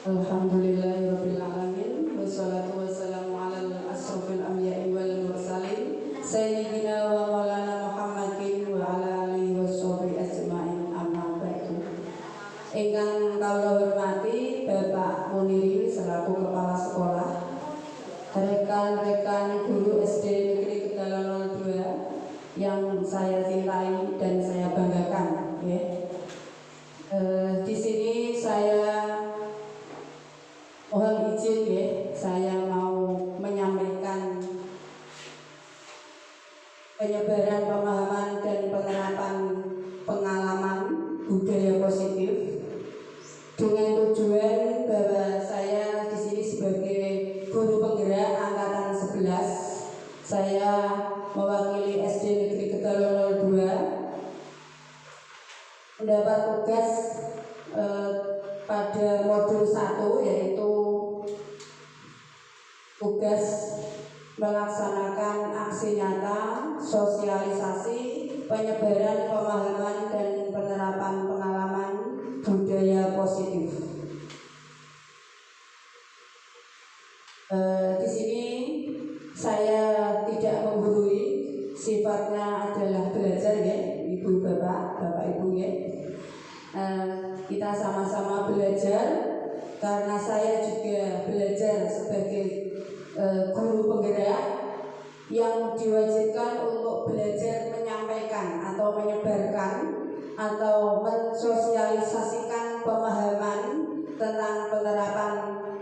Alhamdulillahirabbil alamin wassalatu wassalamu ala asrofil anbiya'i wal mursalin sayyidina wa maulana Muhammadin wa ala alihi washabihi ajmain amma ba'du. Ingkang kula hormati Bapak Muniri selaku kepala sekolah, rekan-rekan guru SD Negeri Kedalan 02 yang saya cintai dan saya banggakan, ya. Di sini saya mohon izin, ya, saya mau menyampaikan penyebaran pemahaman dan penerapan pengalaman budaya positif dengan tujuan bahwa saya di sini sebagai guru penggerak angkatan 11, saya mewakili SD Negeri Kedalan 02 mendapat tugas pada modul 1, yaitu tugas melaksanakan aksi nyata sosialisasi penyebaran pemahaman dan penerapan pengalaman budaya positif. Di sini saya tidak menggurui, sifatnya adalah belajar, ya, ibu bapak ibu, ya. Kita sama-sama belajar karena saya juga belajar sebagai guru penggerak yang diwajibkan untuk belajar menyampaikan atau menyebarkan atau mensosialisasikan pemahaman tentang penerapan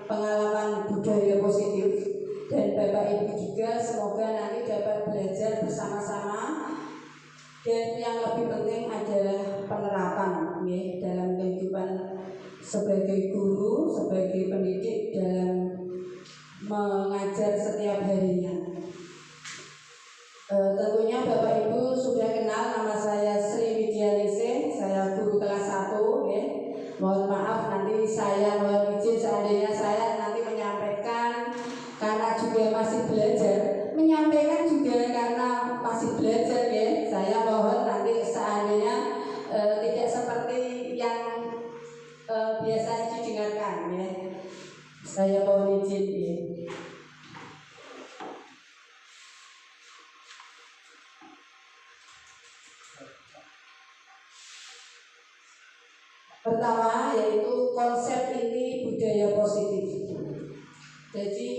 pengalaman budaya positif. Dan Bapak Ibu juga semoga nanti dapat belajar bersama-sama, dan yang lebih penting adalah penerapan, ya, dalam kehidupan sebagai guru, sebagai pendidik dalam mengajar setiap harinya. Tentunya Bapak Ibu sudah kenal nama saya Sri Widianise, saya guru kelas 1, ya. Mohon maaf nanti saya mohon izin seandainya saya nanti menyampaikan karena juga masih belajar, menyampaikan juga karena masih belajar, ya. Saya mohon nanti seandainya tidak seperti yang biasa didengarkan, ya. Saya mohon izin, ya. Pertama yaitu konsep inti budaya positif. Jadi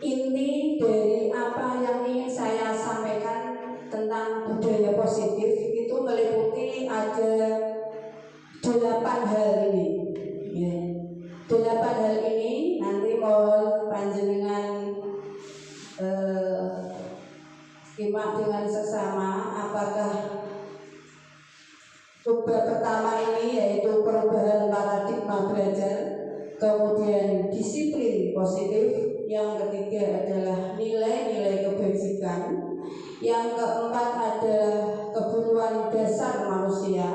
inti dari apa yang ingin saya sampaikan tentang budaya positif itu meliputi ada 8 hal ini, ya. 8 hal ini nanti mohon panjenengan simak dengan seksama. Apakah coba pertama ini yaitu perubahan paradigma belajar, kemudian disiplin positif, yang ketiga adalah nilai-nilai kebajikan, yang keempat adalah kebutuhan dasar manusia,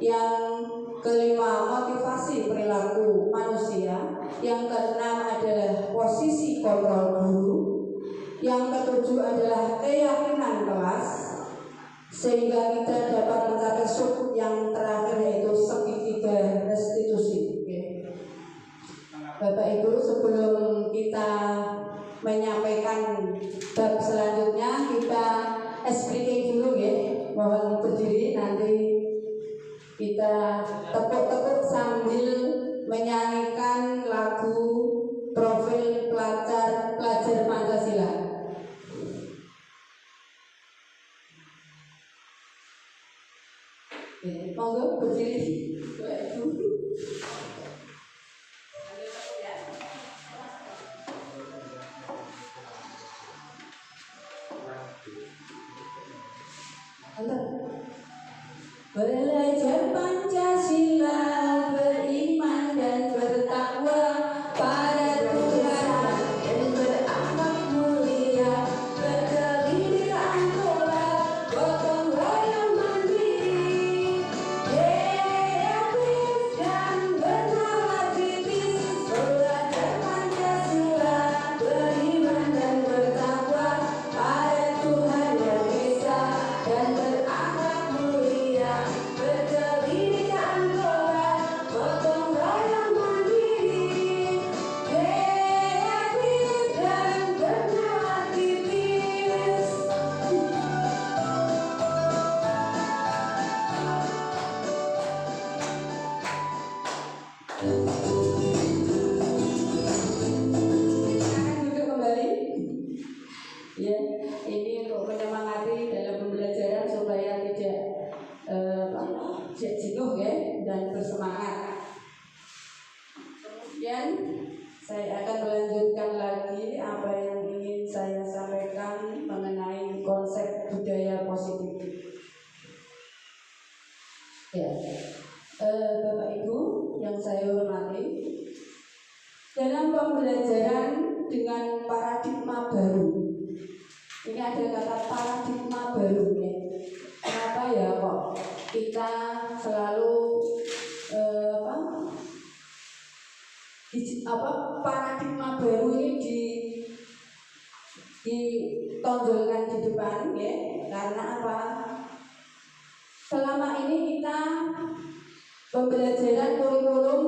yang kelima motivasi perilaku manusia, yang keenam adalah posisi kontrol guru, yang ketujuh adalah keyakinan kelas, sehingga kita dapat mencapai sub yang terakhir yaitu segitiga restitusi. Bapak Ibu, sebelum kita menyampaikan bab selanjutnya, kita speaking dulu, ya. Mohon berdiri, nanti kita tepuk-tepuk sambil menyanyikan lagu profil pelajar Pancasila. Monggo berdiri, Bapak Ibu. Belajar Pancasila, beriman dan bertakwa pada Tuhan dan berakhlak mulia, berkelindahan toleran, gotong royong mandiri, kreatif dan bernalar kritis. Belajar Pancasila, beriman dan bertakwa pada Tuhan yang Esa dan berakhlak mulia, berkelindahan toleran, hal positif. Ya, Bapak Ibu yang saya hormati, dalam pembelajaran dengan paradigma baru, ini ada kata paradigma baru ya. Kenapa ya kok kita selalu paradigma baru ini ditonjolkan di depan ya? Karena apa? Selama ini kita pembelajaran kurikulum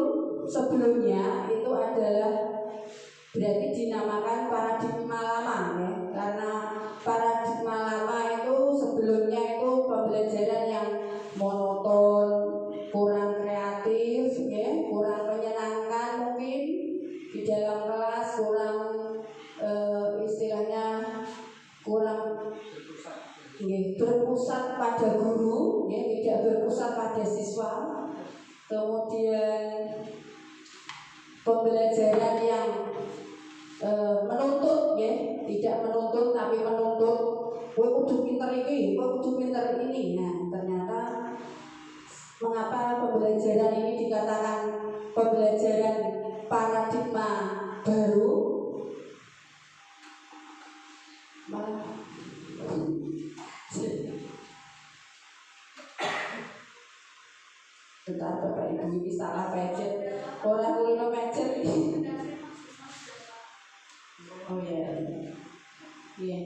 sebelumnya itu adalah berarti dinamakan paradigma lama ya, karena paradigma lama itu sebelumnya itu pembelajaran yang monoton, kurang kreatif ya, kurang menyenangkan mungkin di dalam kelas, kurang istilahnya kurang berpusat pada guru ya, tidak berpusat pada siswa. Kemudian pembelajaran yang menuntut ya, tidak menuntut tapi menuntut, kowe kudu pinter iki, kowe kudu pinter ini. Nah, ternyata mengapa pembelajaran ini dikatakan pembelajaran paradigma baru? Bentar Bapak Ibu, ini salah pencet. Orang kulino pencet ini. Oh ya, iya.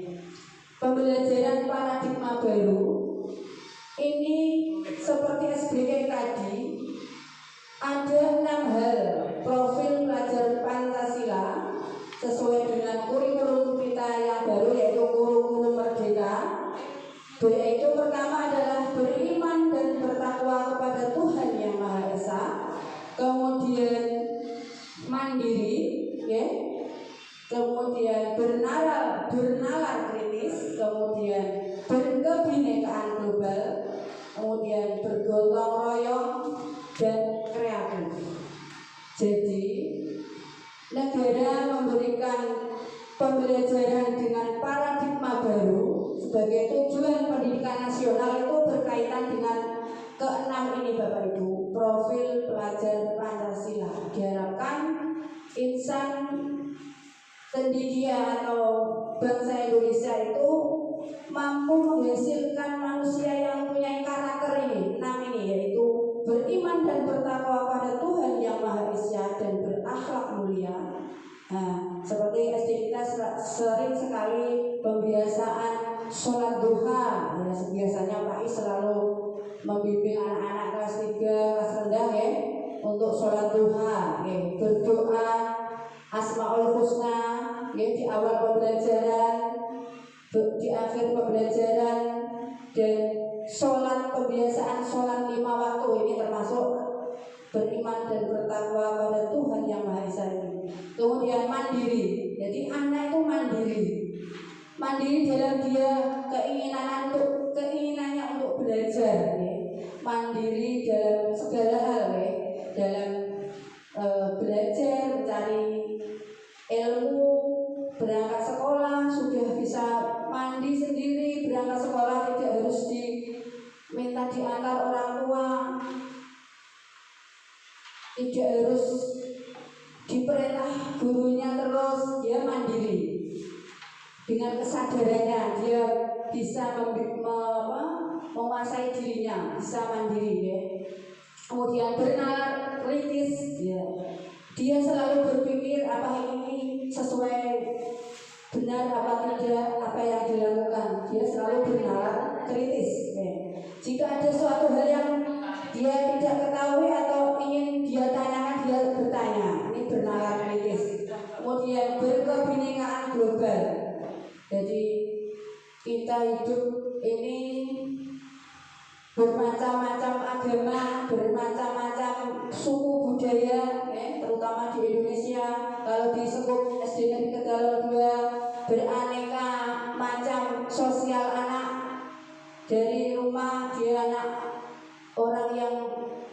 Pembelajaran paradigma baru ini seperti SBK tadi, ada 6 hal profil pelajar Pancasila sesuai dengan kurikulum kita yang baru, yaitu kurikulum Merdeka. Yaitu pertama adalah beriman dan bertakwa kepada Tuhan Yang Maha Esa, kemudian mandiri, ya, kemudian bernalar kritis, kemudian berkebinekaan global, kemudian bergotong royong dan kreatif. Jadi negara memberikan pembelajaran dengan paradigma baru sebagai tujuan pendidikan nasional itu berkaitan dengan keenam ini Bapak Ibu, profil pelajar Pancasila. Diharapkan insan pendidikan atau bangsa Indonesia itu mampu menghasilkan manusia yang mempunyai karakter ini, 6 ini, yaitu beriman dan bertakwa pada Tuhan Yang Maha Esa dan berakhlak mulia. Nah, seperti SD kita sering sekali pembiasaan sholat duha ya, biasanya Pak Is selalu membimbing anak-anak kelas 3, kelas rendah ya, untuk sholat duha ya, berdoa Asmaul Husna ya, di awal pembelajaran, di akhir pembelajaran, dan sholat, pembiasaan sholat 5 waktu ini termasuk beriman dan bertakwa pada Tuhan Yang Maha Esa ini. Kemudian mandiri, jadi anak itu mandiri dalam dia keinginannya untuk belajar ya. Mandiri dalam segala hal ya, dalam belajar, mencari ilmu, berangkat sekolah sudah bisa mandi sendiri, berangkat sekolah tidak harus diminta diantar orang tua, tidak harus diperintah gurunya, terus dia mandiri dengan kesadarannya, dia bisa menguasai dirinya, bisa mandiri ya. Kemudian bernalar kritis ya. Dia selalu berpikir apa ini sesuai benar apa tidak, apa yang dilakukan. Dia selalu bernalar kritis ya. Jika ada suatu hal yang dia tidak ketahui atau ingin dia tanyakan, dia bertanya. Ini bernalar kritis. Kemudian berkebinekaan global. Jadi kita hidup ini bermacam-macam agama, bermacam-macam suku budaya, terutama di Indonesia. Kalau disebut SD Negeri Tegalan 2, beraneka macam sosial anak. Dari rumah dia anak orang yang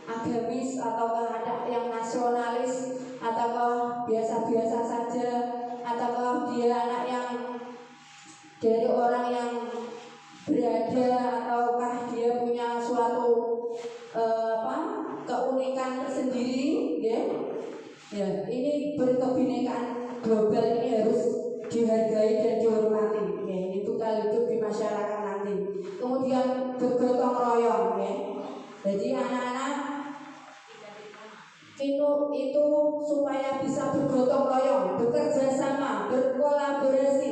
agamis, ataukah ada yang nasionalis, ataukah biasa-biasa saja, ataukah dia anak yang dari orang yang berada ataukah dia punya suatu keunikan tersendiri, ya. Ya, ini berkebinekaan global ini harus dihargai dan dihormati. Ya, ini tukar hidup di masyarakat nanti. Kemudian bergotong royong, ya. Jadi anak-anak itu supaya bisa bergotong royong, bekerja sama, berkolaborasi.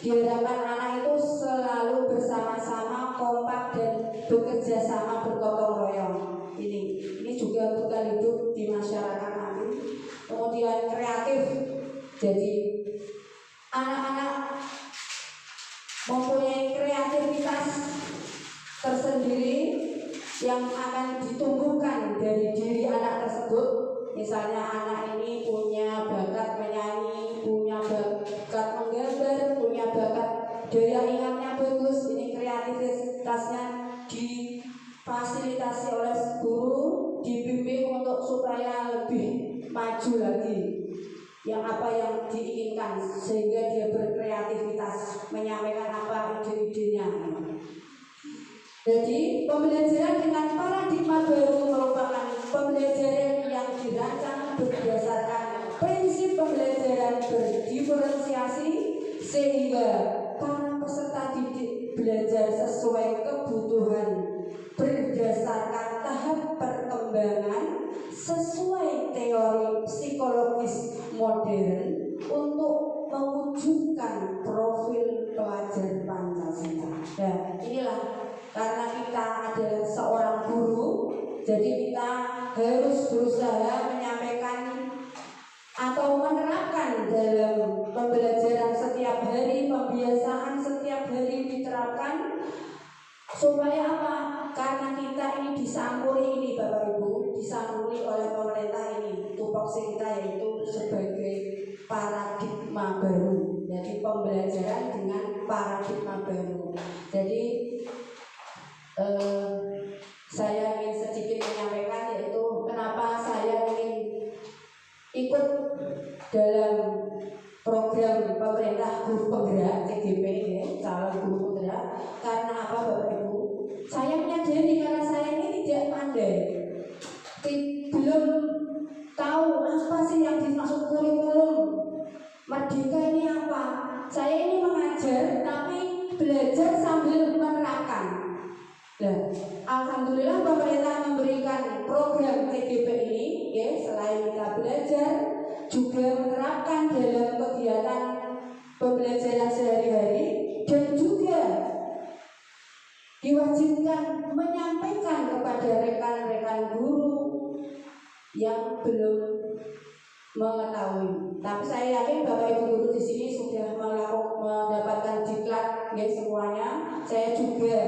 Diharapkan anak itu selalu bersama-sama, kompak dan bekerja sama, bergotong royong. Ini juga tukar hidup di masyarakat nanti. Kemudian kreatif. Jadi anak-anak mempunyai kreativitas tersendiri yang akan ditumbuhkan dari diri anak tersebut. Misalnya anak ini punya bakat menyanyi, punya bakat menggambar, punya bakat daya ingatnya bagus. Ini kreativitasnya difasilitasi oleh guru, dibimbing untuk supaya lebih maju lagi yang apa yang diinginkan, sehingga dia berkreativitas menyampaikan apa ide-idenya. Jadi pembelajaran dengan paradigma baru merupakan pembelajaran yang dirancang berdasarkan prinsip pembelajaran berdiferensiasi, sehingga para peserta didik belajar sesuai kebutuhan berdasarkan tahap perkembangan sesuai teori psikologis modern untuk mewujudkan profil pelajar Pancasila. Nah, inilah karena kita adalah seorang guru, jadi kita harus berusaha menyampaikan atau menerapkan dalam pembelajaran setiap hari, pembiasaan setiap hari diterapkan. Supaya apa? Karena kita ini disamburi ini Bapak Ibu, disamburi oleh pemerintah ini tupoksi kita, yaitu sebagai paradigma baru. Jadi pembelajaran dengan paradigma baru. Jadi saya ingin sedikit menyampaikan, yaitu kenapa saya ingin ikut dalam program pemerintah guru penggerak CGP, ya, calon guru penggerak. Karena apa Bapak Ibu? Saya menyadari karena saya ini tidak pandai, belum tahu apa sih yang dimaksud kurikulum merdeka ini apa. Saya ini mengajar tapi belajar sambil menerapkan. Nah, alhamdulillah pemerintah memberikan program TGP ini, ya, selain kita belajar juga menerapkan dalam kegiatan pembelajaran sehari-hari, dan juga diwajibkan menyampaikan kepada rekan-rekan guru yang belum mengetahui. Tapi saya yakin Bapak Ibu guru di sini sudah mendapatkan diklat, ya, semuanya. Saya juga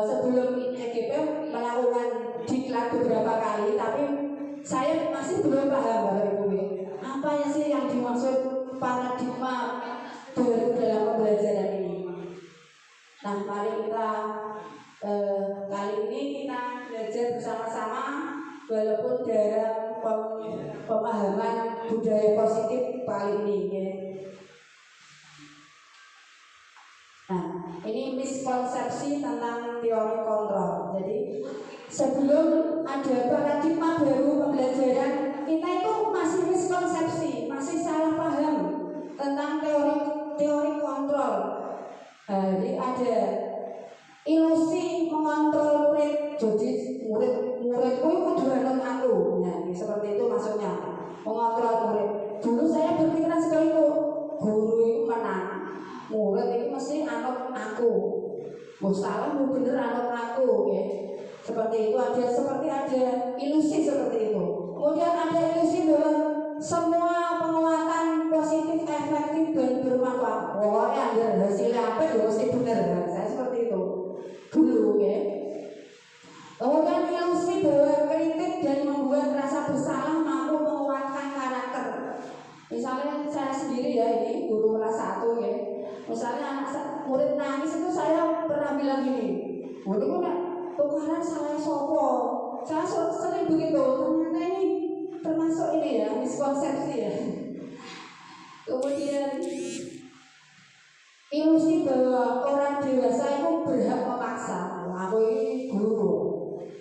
sebelum TGP melakukan diklat beberapa kali, tapi saya masih belum paham Bapak Ibu, apa ya sih yang dimaksud paradigma baru dalam pembelajaran ini. Nah, mari kita kali ini kita belajar bersama-sama, walaupun dalam pemahaman budaya positif kali ini, ya. Nah, ini miskonsepsi tentang teori kontrol. Jadi sebelum ada paradigma baru pembelajaran, kita itu masih miskonsepsi, masih salah paham tentang teori kontrol. Jadi ada ilusi mengontrol murid. Jadi muridku kudu anut aku. Nah, seperti itu maksudnya mengontrol murid. Dulu saya berpikiran seperti itu, guru itu menang, murid itu mesti anut aku. Salah mau bener anut aku, ya. Seperti itu, ada ilusi seperti itu. Kemudian ada ilusi bahwa semua penguatan positif, efektif dan bermanfaat. Pokoknya ada hasilnya apa ya mesti benar. Saya seperti itu dulu, ya. Kemudian ilusi bahwa kritik dan membuat rasa bersalah mampu menguatkan karakter. Misalnya saya sendiri, ya, ini guru kelas 1, ya. Misalnya murid nangis itu saya pernah bilang gini, itu kan tukaran salah sopo. Saya sering begitu. Ternyata ini termasuk ini, ya, miskonsepsi, ya. Kemudian ilusi bahwa orang dewasa itu berhak memaksa. Aku ini guru,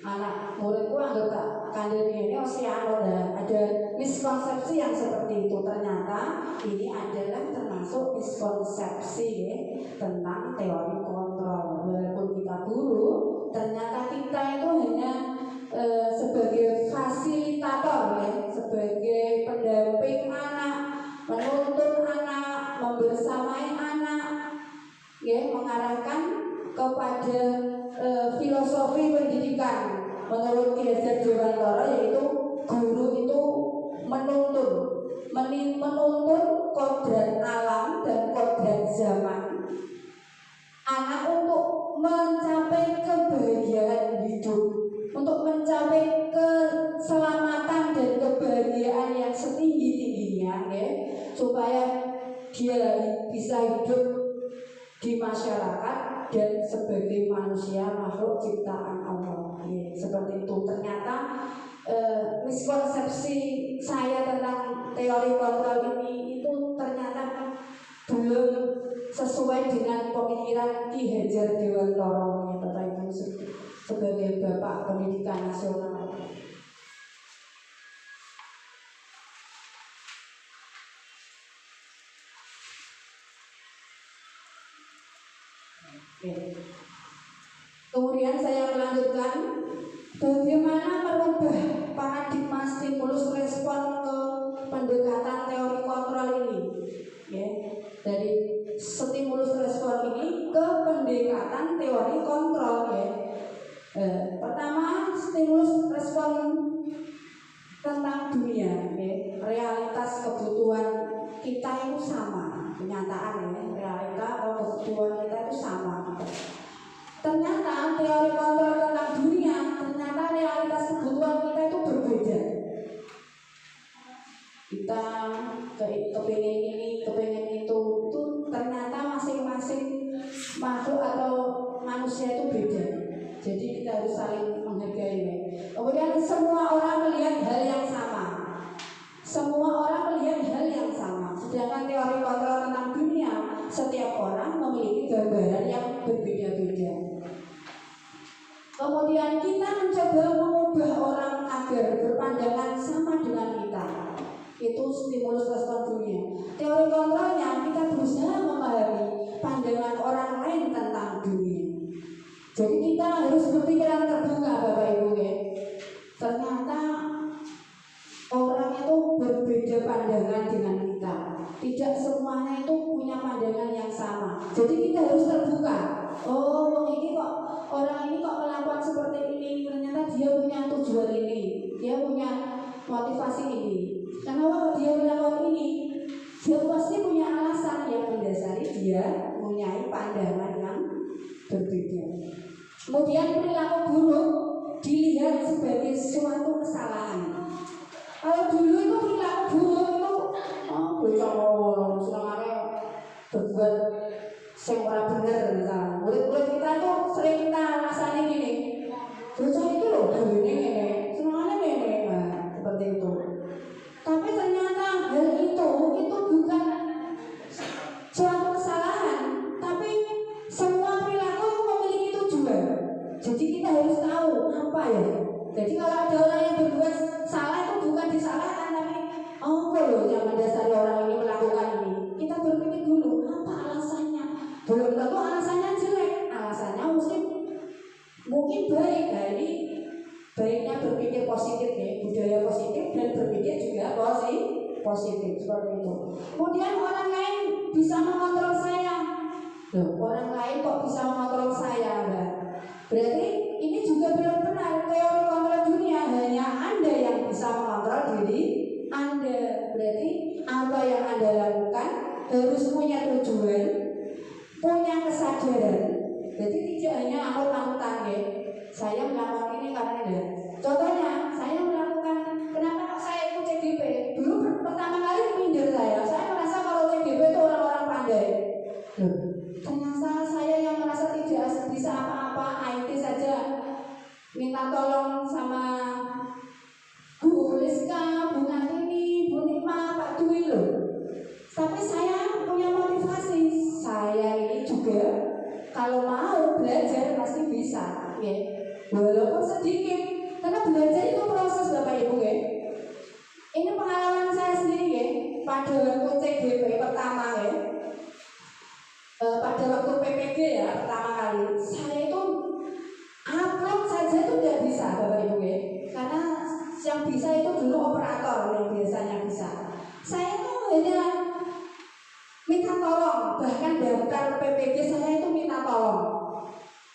anak muridku anggap tak kandani ini ada miskonsepsi yang seperti itu. Ternyata ini adalah termasuk miskonsepsi ya, tentang teori kontrol. Walaupun kita guru, ternyata kita itu hanya sebagai fasilitator ya, sebagai pendamping anak, menuntun anak, membersamai anak, ya, mengarahkan kepada filosofi pendidikan menurut Ki Hajar Dewantara, yaitu guru itu menuntun kodrat alam dan kodrat zaman anak untuk mencapai kebahagiaan hidup, untuk mencapai keselamatan dan kebahagiaan yang setinggi-tingginya ya, supaya dia bisa hidup di masyarakat dan sebagai manusia makhluk ciptaan Allah ya, seperti itu. Ternyata miskonsepsi saya tentang teori kontrol ini itu ternyata belum sesuai dengan pemikiran Ki Hajar Dewantara ya, Bapak Ibu, sebagai Bapak Pendidikan Nasional. Kemudian saya melanjutkan bagaimana merubah paradigma stimulus respon ke pendekatan teori kontrol ini ya, dari stimulus respon ini ke pendekatan teori kontrol ya. Pertama, stimulus respon tentang dunia ya, realitas kebutuhan kita itu sama, kenyataan ya, realita atau kebutuhan kita itu sama. Ternyata teori kontrol tentang dunia, ternyata realitas kebutuhan kita itu berbeda. Kita kepengen ini, kepengen itu ternyata masing-masing makhluk atau manusia itu beda. Jadi kita harus saling menghargai. Kemudian semua orang melihat hal yang sama. Semua orang melihat hal yang sama. Sedangkan teori kontrol tentang dunia, setiap orang memiliki gambaran yang berbeda-beda. Kemudian kita mencoba mengubah orang agar berpandangan sama dengan kita. Itu stimulus respon dunia. Teori kontrolnya kita berusaha memahami pandangan orang lain tentang dunia. Jadi kita harus berpikiran terbuka, Bapak Ibu ya. Ternyata orang itu berbeda pandangan dengan kita. Tidak semuanya itu punya pandangan yang sama. Jadi kita harus terbuka. Oh, ini kok orang ini kok melakukan seperti ini, ternyata dia punya tujuan ini, dia punya motivasi ini. Kenapa dia melakukan ini? Dia pasti punya alasan yang mendasari dia mempunyai pandangan yang berbeda. Kemudian perilaku buruk dilihat sebagai suatu kesalahan. Kalau dulu itu perilaku buruk itu bocah senengane berbuat sing ora bener misalnya. Murid-murid kita itu sering kita rasanya gini. Bocah itu loh begini ngene, senengane ngene, seperti itu. Tapi ternyata hal itu bukan suatu kesalahan, tapi semua perilaku itu memiliki tujuan. Jadi kita harus tahu apa ya. Jadi kalau ada orang yang berbuat salah itu bukan disalahkan, tapi kok loh yang mendasari orang ini melakukan ini. Kita berpikir dulu apa alasannya. Belum tentu alasannya jelek, alasannya mungkin baik. Nah ini baiknya berpikir positif ya, budaya positif dan berpikir juga positif seperti itu. Kemudian orang lain bisa mengontrol saya. Loh, orang lain kok bisa mengontrol saya, Mbak? Berarti ini juga belum benar. Teori kontrol dunia hanya Anda yang bisa mengontrol diri Anda. Berarti apa yang Anda lakukan harus punya tujuan, punya kesadaran. Jadi tidak hanya angkut-angkutan ya. Saya melakukan ini karena ada. Contohnya, saya melakukan, kenapa kok saya ikut CGP? Dulu pertama kali minder saya merasa kalau CGP itu orang-orang pandai. Ternyata saya yang merasa tidak bisa apa-apa, IT saja minta tolong sama Bu Liska, Bu Nantini, Bu Nikma, Pak Dwi loh. Tapi saya punya motivasi, saya ini juga kalau mau belajar pasti bisa, ya. Walaupun sedikit, karena belajar itu proses Bapak Ibu, ya. Ini pengalaman saya sendiri, ya. Pada waktu CGP pertama, ya. Pada waktu PPG ya pertama kali, saya itu upload saja itu tidak bisa Bapak Ibu, ya. Karena yang bisa itu dulu operator yang biasanya bisa. Saya itu hanya minta tolong, bahkan daftar PPG saya itu minta tolong.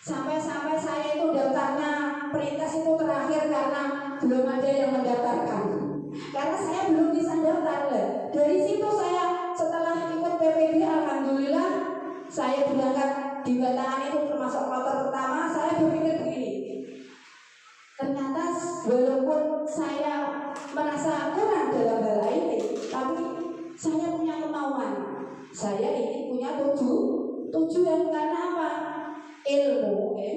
Sampai-sampai saya itu daftarnya perintis itu terakhir karena belum ada yang mendaftarkan. Karena saya belum bisa daftar. Dari situ saya setelah ikut PPG, alhamdulillah saya berangkat di Batangan itu termasuk kloter pertama. Saya berpikir begini, ternyata walaupun saya merasa kurang dalam hal ini, tapi saya punya kemauan. Saya ingin punya tujuan karena apa? Ilmu, ya.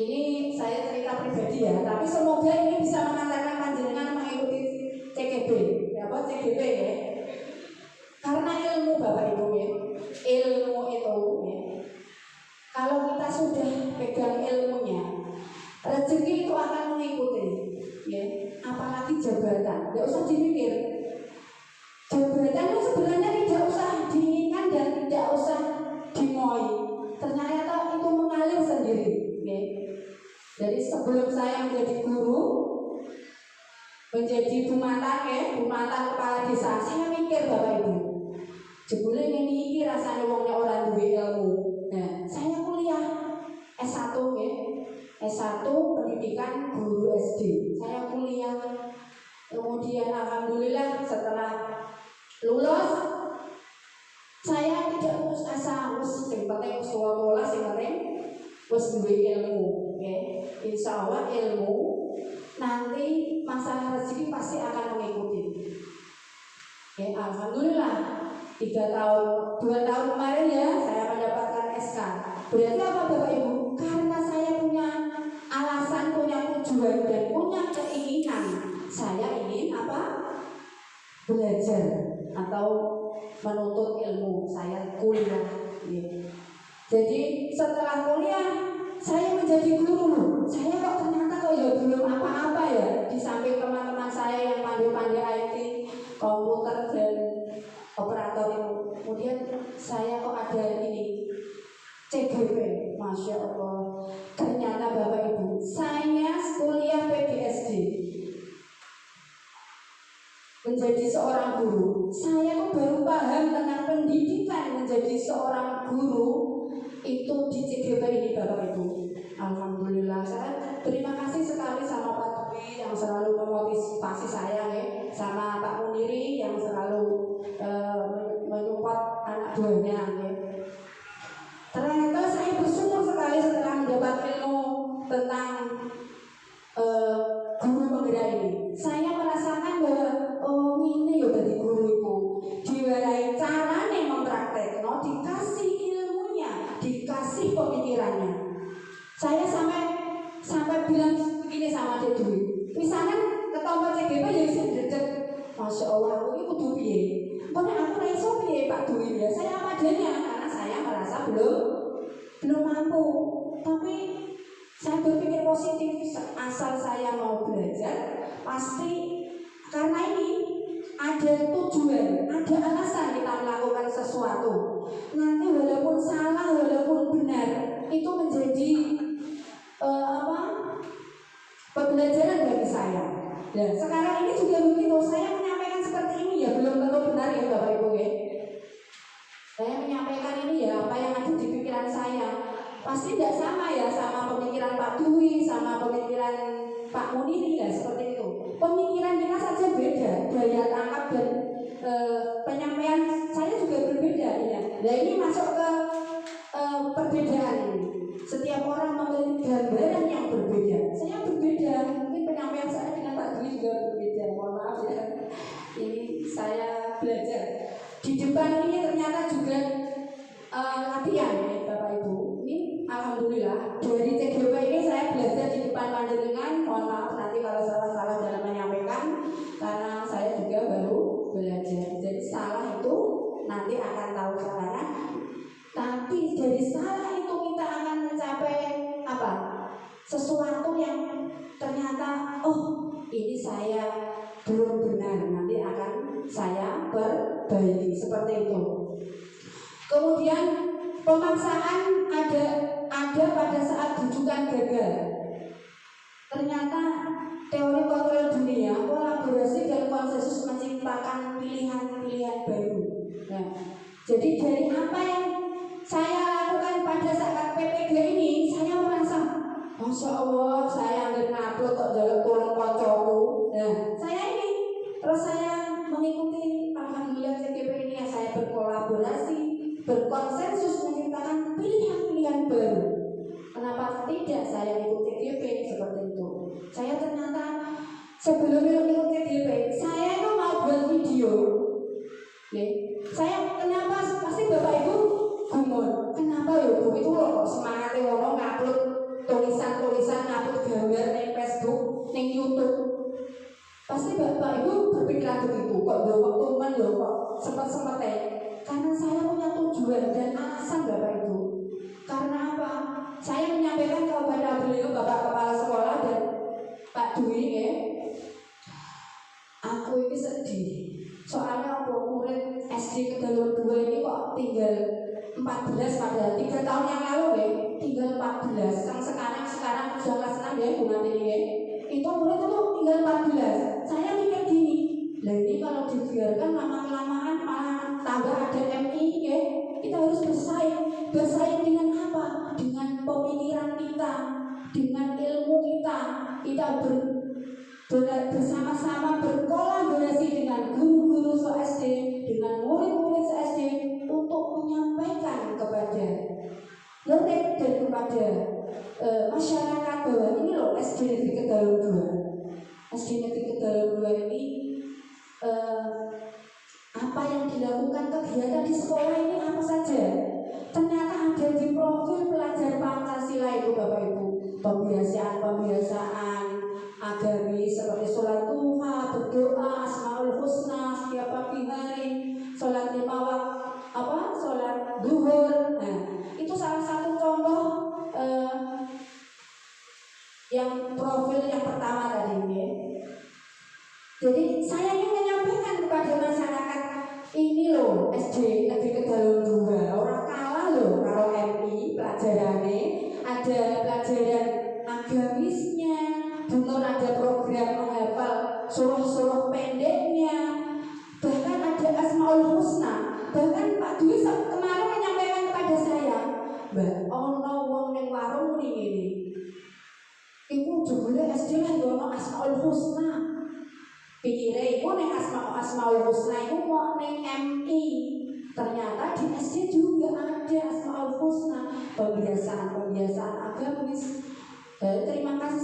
Ini saya cerita pribadi ya, tapi semoga ini bisa mengantarkan panjenengan mengikuti CGB, ya apa CGB, ya. Karena ilmu Bapak Ibu, ya. Ilmu itu, ya. Kalau kita sudah pegang ilmunya, rezeki itu akan mengikuti, ya. Apalagi jabatan, tidak usah dipikir. Jabatan itu sebenarnya tidak usah diinginkan dan tidak usah dimoi. Ternyata itu mengalir sendiri, ya. Jadi sebelum saya menjadi guru, menjadi bumatan, ya, bumatan kepala desa, saya mikir Bapak Ibu, jebule ini rasanya wongnya orang duwe ilmu. Nah, saya kuliah S1, ya. S1 pendidikan guru SD. Saya kuliah. Kemudian alhamdulillah setelah lulus saya tidak putus asa, sing penting wis tuwa-tuwa, sing penting wis duwe ilmu, ya. Insyaallah ilmu nanti masalah rezeki pasti akan mengikuti. Ya, alhamdulillah 2 tahun kemarin ya saya mendapatkan SK. Berarti apa Bapak Ibu? Karena saya punya alasan, punya tujuan dan punya keinginan. Saya ingin apa? Belajar atau menuntut ilmu. Saya kuliah, ya. Jadi setelah kuliah saya menjadi guru. Saya kok ternyata ya belum apa-apa ya, di samping teman-teman saya yang pandai-pandai IT, komputer dan operator itu. Kemudian saya kok ada ini CGP, Masya Allah. Ternyata Bapak Ibu, saya kuliah PGSD menjadi seorang guru. Saya kok baru paham tentang pendidikan menjadi seorang guru itu di CGP ini Bapak Ibu. Alhamdulillah, saya terima kasih sekali sama Pak Dwi yang selalu memotivasi saya, ya. Sama Pak Muniri yang selalu menyupport anak buahnya, ya. Ternyata saya bersyukur sekali setelah mendapat ilmu tentang guru penggerak ini. Saya merasakan bahwa ini ya dari guru itu diwarai carane mempraktekno, dikasih ilmunya, dikasih pemikirannya. Saya sampai bilang begini sama Dek Dwi, misalnya ketompo CGP ya isi dedek, Masya Allah aku ini kudu piye, pokoknya aku raiso piye Pak Dwi, ya saya apa adanya karena saya merasa belum mampu. Tapi saya berpikir positif, asal saya mau belajar pasti, karena ini ada tujuan, ada alasan kita melakukan sesuatu. Nanti walaupun salah, walaupun benar, itu menjadi pembelajaran bagi saya. Dan sekarang ini juga begitu, saya menyampaikan seperti ini ya belum tentu benar ya Bapak Ibu, ya. Saya menyampaikan ini ya apa yang ada di pikiran saya. Pasti tidak sama ya sama pemikiran Pak Dwi, sama pemikiran Pak Muniri ya, seperti itu. Pemikiran kita saja beda, daya tangkap dan penyampaian saya juga berbeda, ya. Nah ini masuk ke perbedaan ini. Setiap orang memiliki gambaran yang berbeda. Saya berbeda, mungkin penyampaian saya dengan Pak Dwi juga berbeda. Mohon maaf ya. Ini saya belajar. Di depan ini ternyata juga latihan ya Bapak Ibu. Ini alhamdulillah dari CGP ini saya belajar di depan panjenengan. Mohon maaf nanti kalau salah-salah dalam menyampaikan, karena saya juga baru belajar. Jadi salah itu nanti akan tahu caranya. sesuatu yang ternyata ini saya belum benar, nanti akan saya perbaiki, seperti itu. Kemudian pemaksaan ada pada saat rujukan gagal. Ternyata teori kontrol dunia, kolaborasi dan konsensus menciptakan pilihan-pilihan baru. Nah, jadi dari apa yang saya lakukan pada saat PPG ini, saya merasa, Masya Allah, saya ambil ngupload kok jalur turun koncoku. Nah, saya ini, terus saya mengikuti alhamdulillah CGP ini, ya saya berkolaborasi, berkonsensus menciptakan pilihan-pilihan baru. Kenapa tidak saya ikut CGP seperti itu? Saya ternyata sebelum ikut CGP, saya itu mau buat video. Saya kenapa pasti Bapak Ibu gumun, kenapa ya Bu itu loh kok semangatnya orang ngupload tulisan-tulisan, ngupload gambar di Facebook, di YouTube. Pasti Bapak Ibu berpikiran begitu, kok teman kok sempat-sempat karena saya punya tujuan dan alasan Bapak Ibu. Karena apa? Saya menyampaikan kepada beliau Bapak Kepala Sekolah dan Pak Dwi ya, aku ini sedih. Soalnya murid SD Kedalur 2 ini kok tinggal 14 pada 3 tahun yang lalu ya, tinggal 14. Yang sekarang sudah kelas 6 ya Bu nanti ya. Itu murid itu tinggal 14. Saya mikir gini, lah ini kalau dibiarkan lama-kelamaan malah tambah ada MI ya. Kita harus bersaing dengan apa? Dengan pemikiran kita, dengan ilmu kita. Kita bersama-sama berkolaborasi dengan guru-guru SD, dengan murid-murid SD untuk menyampaikan kepada murid dan kepada masyarakat bahwa ini loh SD Negeri Kedalur 2. SD Negeri Kedalur 2 ini apa yang dilakukan kegiatan di sekolah ini apa saja. Ternyata ada di profil pelajar Pancasila itu Bapak Ibu, pembiasaan agamis seperti sholat duha, berdoa, asmaul husna setiap pagi hari, sholat 5 waktu, sholat duhur. Nah, itu salah satu contoh yang profil yang pertama tadi ini. Jadi saya ingin menyampaikan kepada masyarakat ini loh SD Negeri Kedalur 2 orang kalah loh kalau MI pelajarannya, ada pelajaran agamisnya, benar ada program menghafal surah-surah pendeknya, bahkan ada asmaul husna. Bahkan Pak Dwi kemarin menyampaikan kepada saya, Mbak, ono wong ning warung ning ngene. Iku jebule SD lah ono asmaul husna. Pikire iku ning asmaul husna iku mau ning MI. Ternyata di SD juga ada asmaul husna, pembiasaan agamis. Terima kasih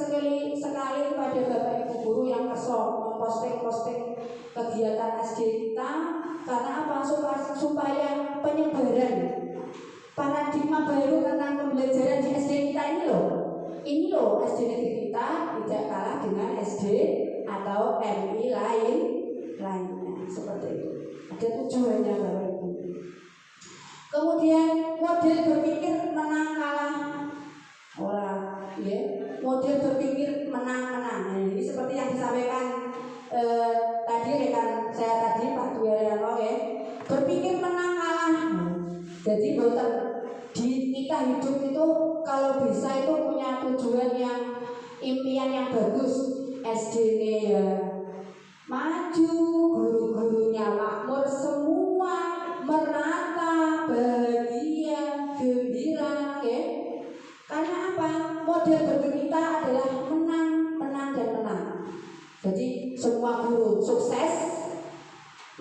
sekali kepada Bapak Ibu guru yang memposting kegiatan SD kita. Karena apa? Supaya penyebaran paradigma baru tentang pembelajaran di SD kita ini loh SD negeri kita tidak kalah dengan SD atau MI lainnya, seperti itu. Ada tujuannya Bapak Ibu. Kemudian model berpikir menang kalah model berpikir menang-menang. Nah, ini seperti yang disampaikan tadi rekan saya tadi Pak Dwi Ariano ya, berpikir menang kalah. Jadi di kita hidup itu kalau bisa itu punya tujuan yang impian yang bagus. SD-nya ya maju, guru-gurunya makmur semua, merata, bahagia, gembira ya. Karena apa? Model berpikir kita adalah menang dan menang. Jadi semua guru sukses,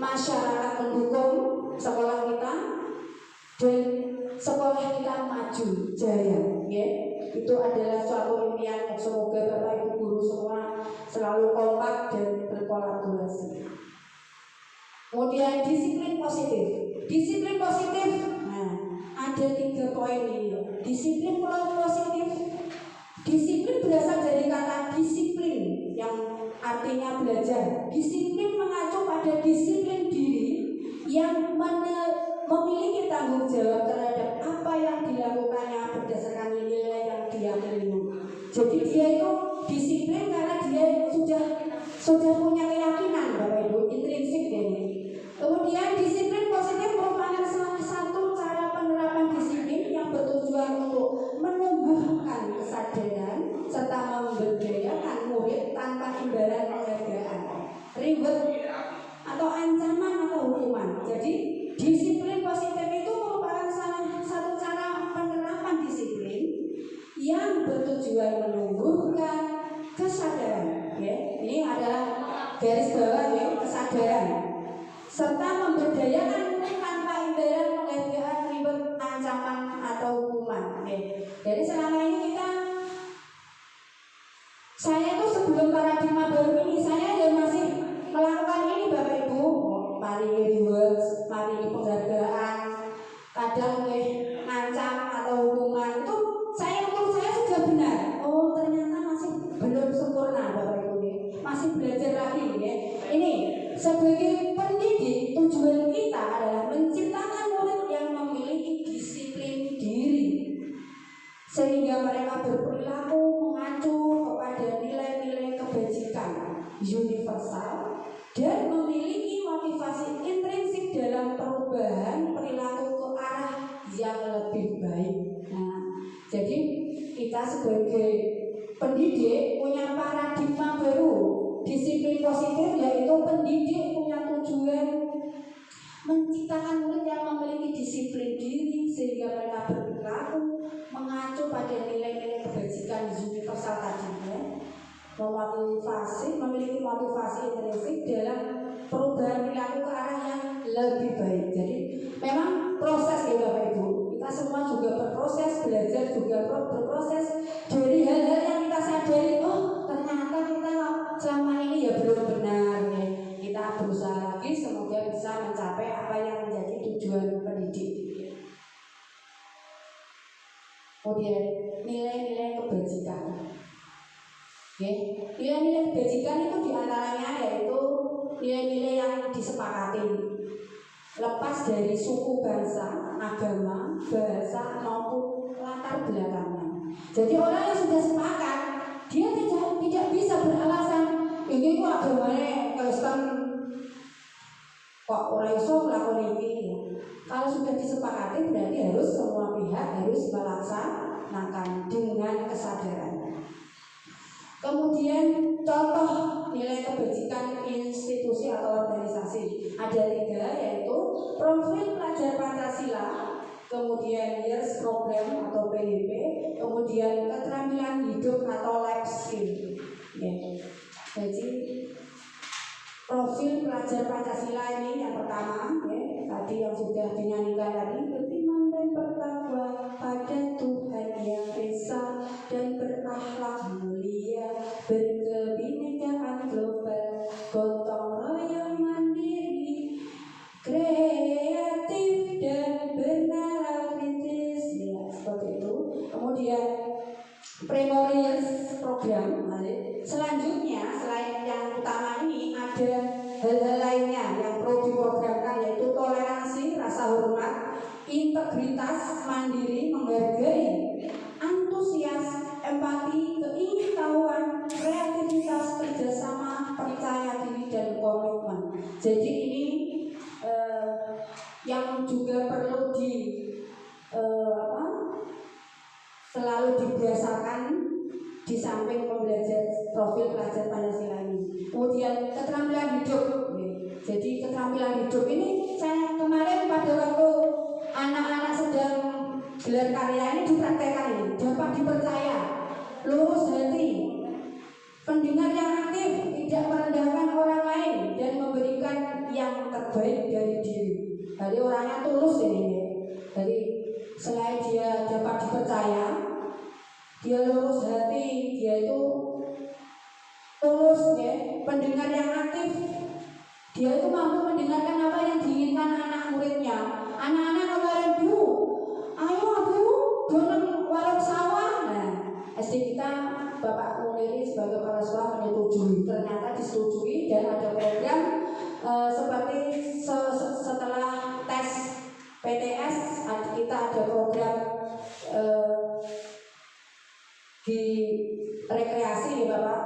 masyarakat mendukung sekolah kita, dan sekolah kita maju jaya. Ya. Itu adalah suatu impian yang semoga Bapak Ibu guru semua selalu kompak dan berkolaborasi. Kemudian disiplin positif. Disiplin positif. Nah, ada 3 poin ini. Disiplin positif. Disiplin berasal dari kata disiplin yang artinya belajar. Disiplin mengacu pada disiplin diri yang memiliki tanggung jawab terhadap apa yang dilakukannya berdasarkan nilai yang dia miliki. Jadi dia itu disiplin karena dia sudah punya keyakinan Bapak Ibu, intrinsik ini. Kemudian disiplin positif merupakan salah satu cara penerapan disiplin yang bertujuan untuk menumbuhkan kesadaran serta memberdayakan murid tanpa imbalan penghargaan, reward atau ancaman atau hukuman. Jadi disiplin positif itu merupakan salah satu cara penerapan disiplin yang bertujuan menumbuhkan kesadaran. Ya, ini adalah garis bawah ya, kesadaran serta memberdayakan tanpa imbalan penghargaan, reward, ancaman atau hukuman. Ya. Jadi selama ini saya tuh sebelum paradigma baru ini saya ya masih melakukan ini Bapak Ibu, mari reward, mari penghargaan, kadang ngancam atau hukuman itu menurut saya sudah benar. Oh ternyata masih belum sempurna Bapak Ibu ya. Masih belajar lagi ya. Ini sebagai pendidik tujuan kita adalah menciptakan murid yang memiliki disiplin diri sehingga mereka berperilaku mengacu kepada nilai-nilai kebajikan universal dan memiliki motivasi intrinsik dalam perubahan perilaku ke arah yang lebih baik. Nah, jadi kita sebagai pendidik punya paradigma baru. Disiplin positif yaitu pendidik punya tujuan menciptakan murid yang memiliki disiplin diri sehingga mereka berperilaku mengacu pada nilai-nilai kebajikan universal tadinya, memiliki motivasi intrinsik dalam perubahan perilaku ke arah yang lebih baik. Jadi memang proses ya Bapak Ibu, kita semua juga berproses, belajar juga berproses dari hal-hal yang kita sadari. Oh ternyata kita selama ini ya belum benar ya. Kita berusaha lagi, semoga bisa mencapai apa yang menjadi tujuan pendidik. Kemudian nilai-nilai kebajikan. Nilai-nilai kebajikan itu diantaranya yaitu nilai-nilai yang disepakati, lepas dari suku, bangsa, agama, bahasa maupun latar belakangnya. Jadi orang yang sudah sepakat, dia tidak bisa beralasan ini kok agamanya Kristen, kok orang iso melakukan ini. Kalau sudah disepakati berarti harus semua pihak harus melaksanakan dengan kesadaran. Kemudian contoh nilai kebajikan institusi atau organisasi ada 3, yaitu profil pelajar Pancasila, kemudian years program atau PHP, kemudian keterampilan hidup atau life skill. Jadi profil pelajar Pancasila ini yang pertama, tadi yang sudah dinyanyikan tadi, beriman dan bertakwa pada Tuhan yang Esa dan berakhlak mulia, berkebinekaan global, gotong royong mandiri, kreatif dan bernalar kritis, ya seperti itu. Kemudian Primorius program. Selanjutnya selain yang utama ini ada hal-hal lainnya yang perlu diprogramkan, yaitu toleransi, rasa hormat, integritas, mandiri, menghargai, antusias, empati, keingintahuan, kreativitas, kerjasama, percaya diri dan komitmen. Jadi ini yang juga perlu selalu dibiasakan di samping pembelajar profil pelajar Pancasila ini. Kemudian keterampilan hidup. Jadi keterampilan hidup ini saya kemarin pada waktu anak-anak sedang gelar karya ini dipraktekkan ini. Dapat dipercaya, lurus hati, pendengar yang aktif, tidak merendahkan orang lain dan memberikan yang terbaik dari diri. Jadi orangnya tulus ini. Jadi selain dia dapat dipercaya, dia lurus hati, dia itu tulus ya, pendengar yang aktif, dia itu mampu mendengarkan apa yang diinginkan anak muridnya. Anak-anak kemarin, Bu, ayo Bu, donen warung sawah. Nah, SD kita Bapak Muniri sebagai kepala sekolah menyetujui, ternyata disetujui dan ada program seperti setelah tes PTS, kita ada program di rekreasi ya Bapak,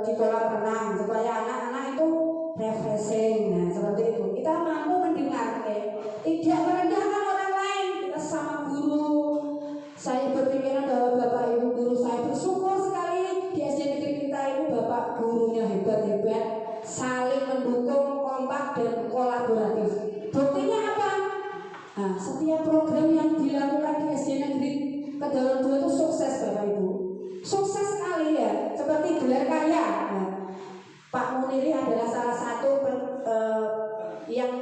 di kolam renang supaya anak-anak itu refreshing. Nah seperti itu kita mampu mendengar, tidak merendahkan orang lain. Kita sama guru, saya berpikiran bahwa Bapak Ibu guru saya bersyukur sekali di SD negeri kita itu Bapak gurunya hebat-hebat, saling mendukung, kompak dan kolaboratif. Buktinya apa? Nah, setiap program yang dilakukan di SD negeri Kedaluan 2 itu sukses Bapak Ibu, sukses sekali ya. Seperti gelar karya. Nah, Pak Muniri adalah salah satu yang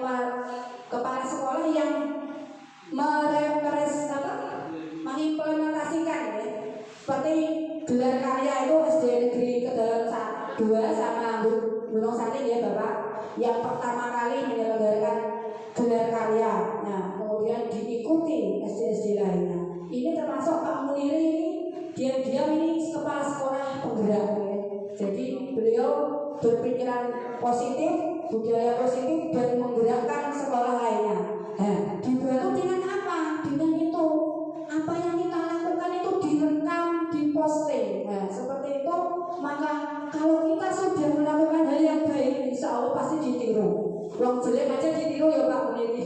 kepala sekolah yang mengimplementasikan ya. Seperti gelar karya itu SD negeri Kedaluan 2 sama Gunung Sari ya Bapak, yang pertama kali menyelenggarakan gelar karya. Nah kemudian diikuti SD-SD lainnya. Ini termasuk Pak Muniri ini diam-diam ini kepala sekolah penggerak ya. Jadi beliau berpikiran positif, budaya positif dan menggerakkan sekolah lainnya. Nah, dibantu dengan apa? Dengan itu apa yang kita lakukan itu direkam, diposting. Nah, seperti itu. Maka kalau kita sudah melakukan hal yang baik, insya Allah pasti ditiru. Wong jelek aja ditiru ya Pak Muniri.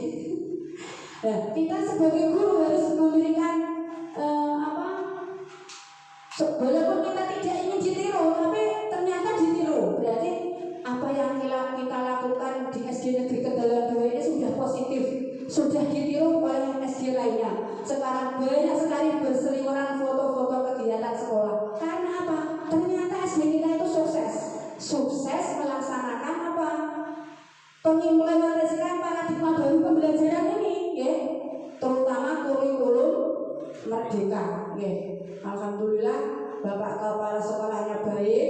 Nah, kita sebagai guru harus memberikan walaupun kita tidak ingin ditiru, tapi ternyata ditiru. Berarti apa yang kita lakukan di SD negeri Kedaluan 2 ini sudah positif, sudah ditiru oleh SD lainnya. Sekarang banyak sekali berseliweran foto-foto kegiatan sekolah. Karena apa? Ternyata SD kita itu sukses melaksanakan apa? Mengimplementasikan paradigma baru pembelajaran ini, ya. Terutama kurikulum merdeka, ya. Alhamdulillah Bapak kepala sekolahnya baik,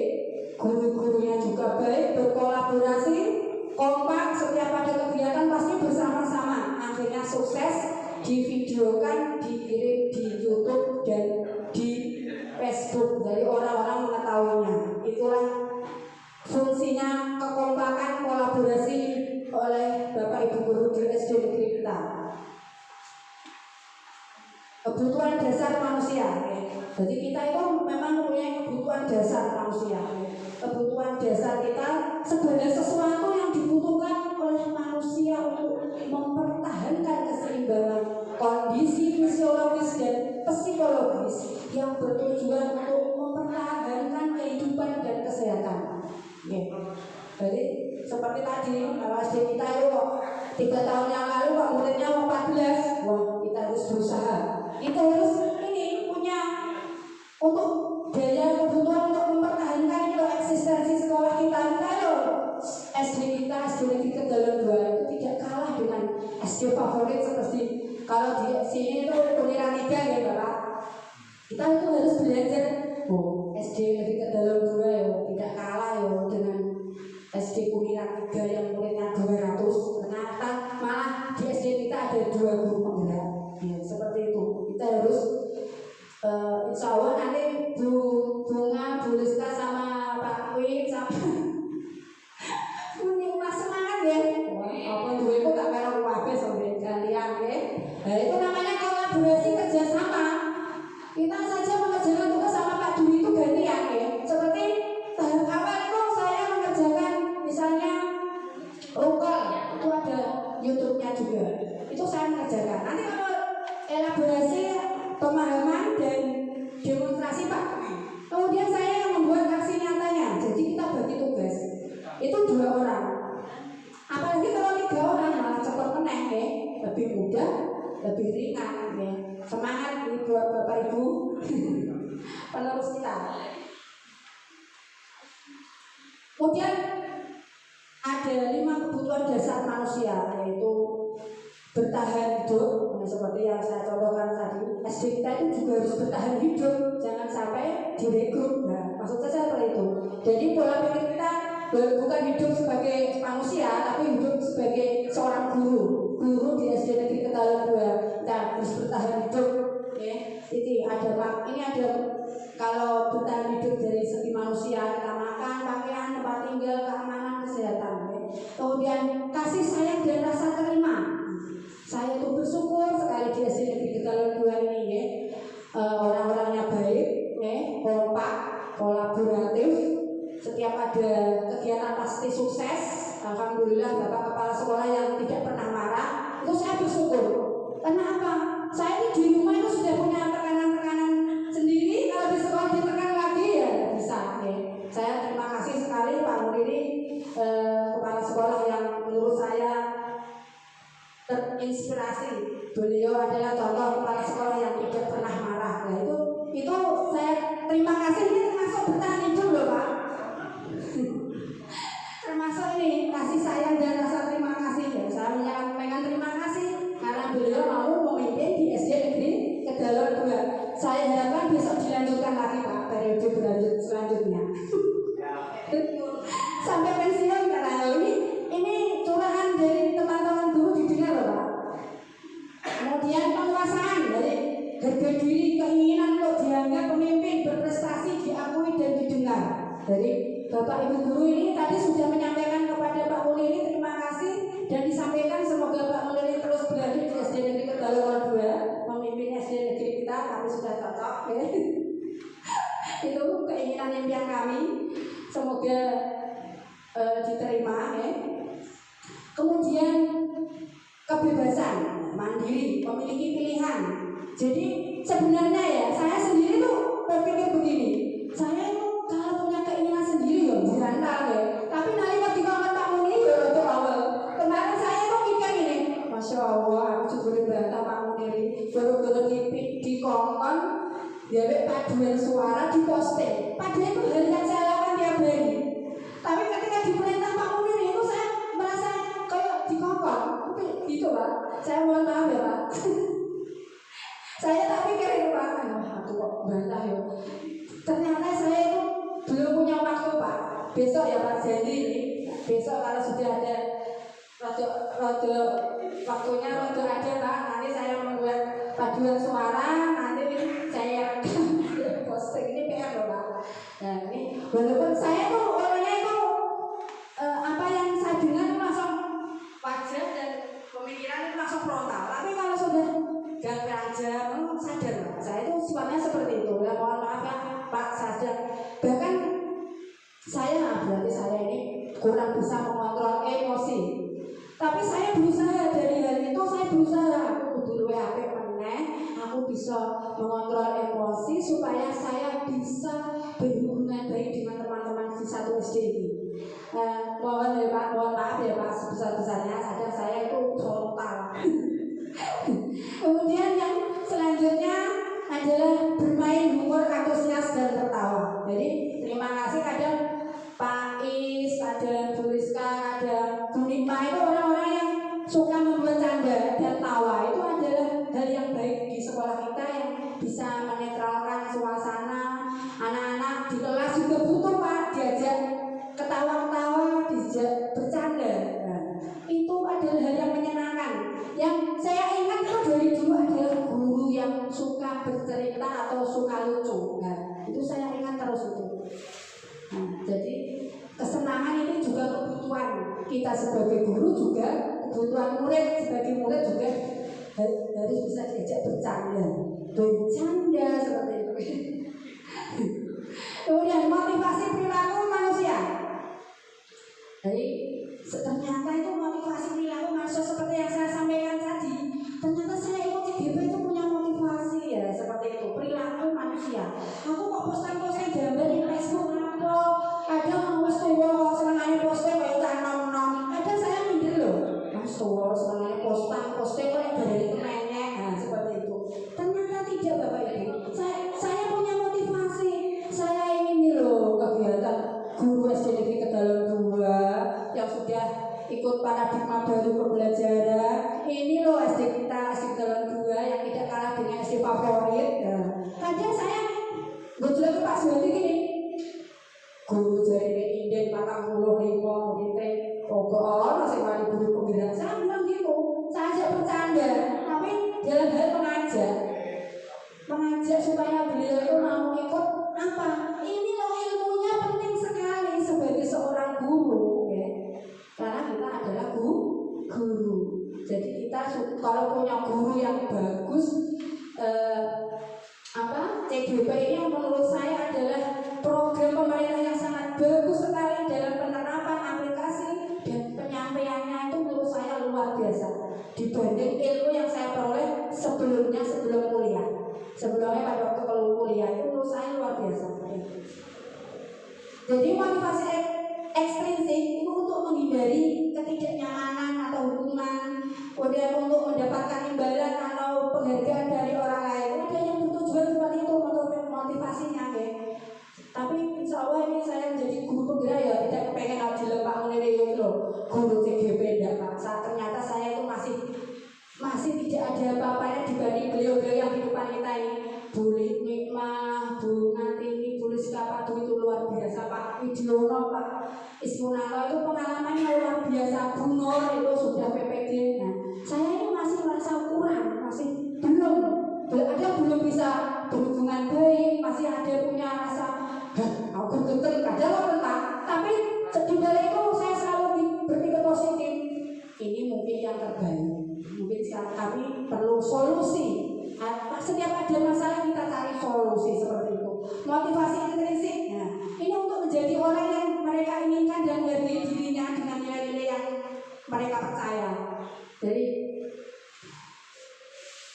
guru-gurunya juga baik, berkolaborasi, kompak, setiap ada kegiatan pasti bersama-sama. Akhirnya sukses, divideokan, dikirim di YouTube dan di Facebook, dari orang-orang mengetahuinya. Itulah fungsinya kekompakan kolaborasi oleh Bapak Ibu guru di SD negeri kita. Kebutuhan dasar manusia, ya. Jadi kita itu memang punya kebutuhan dasar manusia. Kebutuhan dasar kita sebagai sesuatu yang dibutuhkan oleh manusia untuk mempertahankan keseimbangan kondisi fisiologis dan psikologis yang bertujuan untuk mempertahankan kehidupan dan kesehatan. Ya. Jadi seperti tadi SD kita itu 3 tahun yang lalu Pak muridnya 14, wah kita harus berusaha. Kita harus ini punya untuk biaya kebutuhan untuk mempertahankan itu eksistensi sekolah kita. Kalau SD kita, SD negeri Kedaluan 2 itu tidak kalah dengan SD favorit seperti kalau di sini itu Uniran 3 ya Bapak. Kita itu harus belajar, SD negeri Kedaluan 2 ya tidak kalah ya dengan SD Uniran 3 yang muridnya 200. Ternyata malah di SD kita ada 2 guru penggerak. Ya, seperti itu. Kita harus insya Allah nanti Bu Bunga, Bu Lista sama Pak Win sama punya semangat ya. Apa dua itu gak merah wabe sampai kalian ya. Nah, itu namanya kolaborasi kerjasama. Kita saja mengerjakan tugas sama Pak Dwi itu gantian ya. Seperti tahap awal itu saya mengerjakan misalnya rukol, itu ada YouTube-nya juga. Itu saya mengerjakan. Nanti kalau elaborasi pemahaman dan demonstrasi Pak, kemudian saya yang membuat aksi nyatanya. Jadi kita bagi tugas itu 2 orang, apalagi kalau 3 orang malah cepat meneng ya, lebih mudah, lebih ringan ya. Semangat nih buat Bapak Ibu penerus kita. Kemudian ada 5 kebutuhan dasar manusia, yaitu bertahan hidup. Nah, seperti yang saya contohkan tadi, SD kita itu juga harus bertahan hidup, jangan sampai direkrut. Nah, maksud saya seperti itu. Jadi pola pikir kita bukan hidup sebagai manusia, tapi hidup sebagai seorang guru. Guru di SD negeri Kedaluan 2, kita harus bertahan hidup. Ya, ini ada kalau bertahan hidup dari segi manusia, kita makan, pakaian, tempat tinggal, keamanan, kesehatan. Ya. Kemudian kasih sayang dan rasa terima. Saya tuh bersyukur sekali di SD negeri Kedaluan 2 ini ya. Orang-orangnya baik, ya, kita pasti sukses. Alhamdulillah Bapak Kepala Sekolah yang tidak pernah marah, itu saya bersyukur. Karena apa? Saya ini di rumah itu sudah punya tekanan-tekanan sendiri. Kalau di sekolah ditekan lagi ya bisa. Ya. Saya terima kasih sekali Pak Muridi, Kepala Sekolah yang menurut saya terinspirasi. Beliau adalah contoh kepala sekolah yang tidak pernah marah. Nah itu saya terima kasih. Ini termasuk bertahan hidup loh Pak. Termasuk ini kasih sayang dan rasa terima kasih ya. Saya menyampaikan terima kasih karena beliau mau memimpin di SD Negeri Kedalon 2. Saya harapkan besok dilanjutkan lagi Pak periode berlanjut selanjutnya. Sampai pensiun karena ini curahan dari teman-teman guru didengar loh Pak. Kemudian penguasaan dari harga diri, keinginan untuk dianggap pemimpin, berprestasi, diakui dan didengar. Dari Bapak Ibu guru ini tadi sudah menyampaikan kepada Pak Muliri terima kasih dan disampaikan semoga Pak Muliri terus berlanjut di SD Negeri Kedalon 2, memimpin SD Negeri kita, kami sudah cocok ya. Itu keinginan impian kami, semoga diterima ya. Kemudian kebebasan, mandiri, memiliki pilihan. Jadi sebenarnya ya saya sendiri tuh berpikir begini, saya itu kalau punya keinginan sendiri ya berantal ya. Tapi nanti waktu kalau tamu ini ya untuk awal. Kemarin saya tuh mikir ini, Masya Allah, aku juga berantal tamu ini. Baru-baru di kongkon, ya paduan suara di posting. Padahal itu hal yang saya lakukan tiap hari. Tapi ketika diperintah Pak Munir itu saya merasa kayak dikongkon. Gitu Pak. Saya mohon maaf ya Pak. Saya tak pikir itu Pak. Aku kok bantah ya. Ternyata saya itu belum punya waktu Pak. Besok ya Pak janji ini. Besok kalau sudah ada rada waktunya rada ada Pak. Nanti saya membuat paduan suara. Nanti saya posting ini PR loh Pak. Nah ini walaupun saya tuh orangnya itu apa yang saya dengar itu langsung wajar dan pemikiran itu langsung frontal. Tapi kalau sudah gak aja, sadar Pak. Saya itu sifatnya seperti itu. Ya mohon maaf ya Pak, sadar. Bahkan saya berarti saya ini kurang bisa mengontrol emosi. Tapi saya berusaha dari hari itu saya berusaha aku kudu WAP meneh, aku bisa mengontrol emosi supaya saya bisa berhubungan baik dengan teman-teman di satu SD ini. Mohon ya Pak, mohon maaf ya Pak sebesar-besarnya sadar saya itu frontal. Kemudian yang selanjutnya adalah bermain humor, antusias dan tertawa. Jadi terima kasih kadang Pak Is, ada Bu Rizka, ada Bu Nima itu orang-orang yang suka membuat canda dan tawa. Itu adalah hal yang baik di sekolah kita yang bisa menetralkan suasana. Anak-anak di kelas juga butuh Pak diajak ketawa-ketawa, diajak bercanda. Nah, itu adalah hal yang menyenangkan. Yang saya ingat itu dari dulu adalah guru yang suka bercerita atau suka lucu. Nah, itu saya ingat terus itu. Nah, jadi kesenangan ini juga kebutuhan kita sebagai guru, juga kebutuhan murid sebagai murid juga harus bisa diajak bercanda seperti itu. Kemudian motivasi perilaku manusia. Jadi ternyata itu motivasi perilaku manusia seperti yang saya sampaikan tadi. Ternyata saya ikut CGP itu punya motivasi ya seperti itu, perilaku manusia. Aku kok posting-posting gambar di Facebook apa? Kadang wis tuwa senengane posting kaya cah nom-nom. Kadang saya minder loh. Mas tuwa senengane posting kok dari menyek. Nah, seperti itu. Ternyata tidak Bapak Ibu. Saya punya motivasi. Saya ingin loh kegiatan guru SD Negeri Kedalon 2 yang sudah ikut paradigma baru pembelajaran. Ini loh SD kita, SD Kedalon 2 yang tidak kalah dengan SD favorit. Nah, kadang saya gojol ke Pak Suwati gini, guru jari inden 45 gitu, pokok masih wali guru penggerak. Saya bilang gitu, saya ajak bercanda, tapi dalam hal mengajak supaya beliau itu mau ikut apa? Ini loh ilmunya penting sekali sebagai seorang guru, ya. Karena kita adalah guru. Jadi kita kalau punya guru yang bagus, CGP ini menurut saya adalah program pemerintah yang sangat bagus sekali dalam penerapan Jadi motivasi ekstrinsik itu untuk menghindari ketidaknyamanan atau hukuman, kemudian untuk mendapatkan imbalan atau penghargaan dari orang lain. Ada yang bertujuan seperti itu motivasinya, ya. Tapi insya Allah ini saya menjadi guru penggerak ya, tidak kepengen aja Pak Munir itu loh, guru TGP enggak Pak. Ternyata saya itu masih tidak ada apa-apanya dibanding beliau-beliau yang di depan kita ini. Bu Nikmah, Bu Nantini, Bu Rizkapadu itu luar biasa, Pak Widiono, Pak Ismunanto itu pengalamannya luar biasa. Bu Nur itu sudah PPG. Nah, saya ini masih merasa kurang, masih belum bisa berhubungan baik, masih ada punya rasa aku geter, kadang Pak. Tapi di balik itu saya selalu berpikir positif. Ini mungkin yang terbaik. Mungkin kami perlu solusi. Setiap ada masalah kita cari solusi seperti itu. Motivasi intrinsik. Nah, ini untuk menjadi orang yang mereka inginkan dan menghargai dirinya dengan nilai-nilai yang mereka percaya. Jadi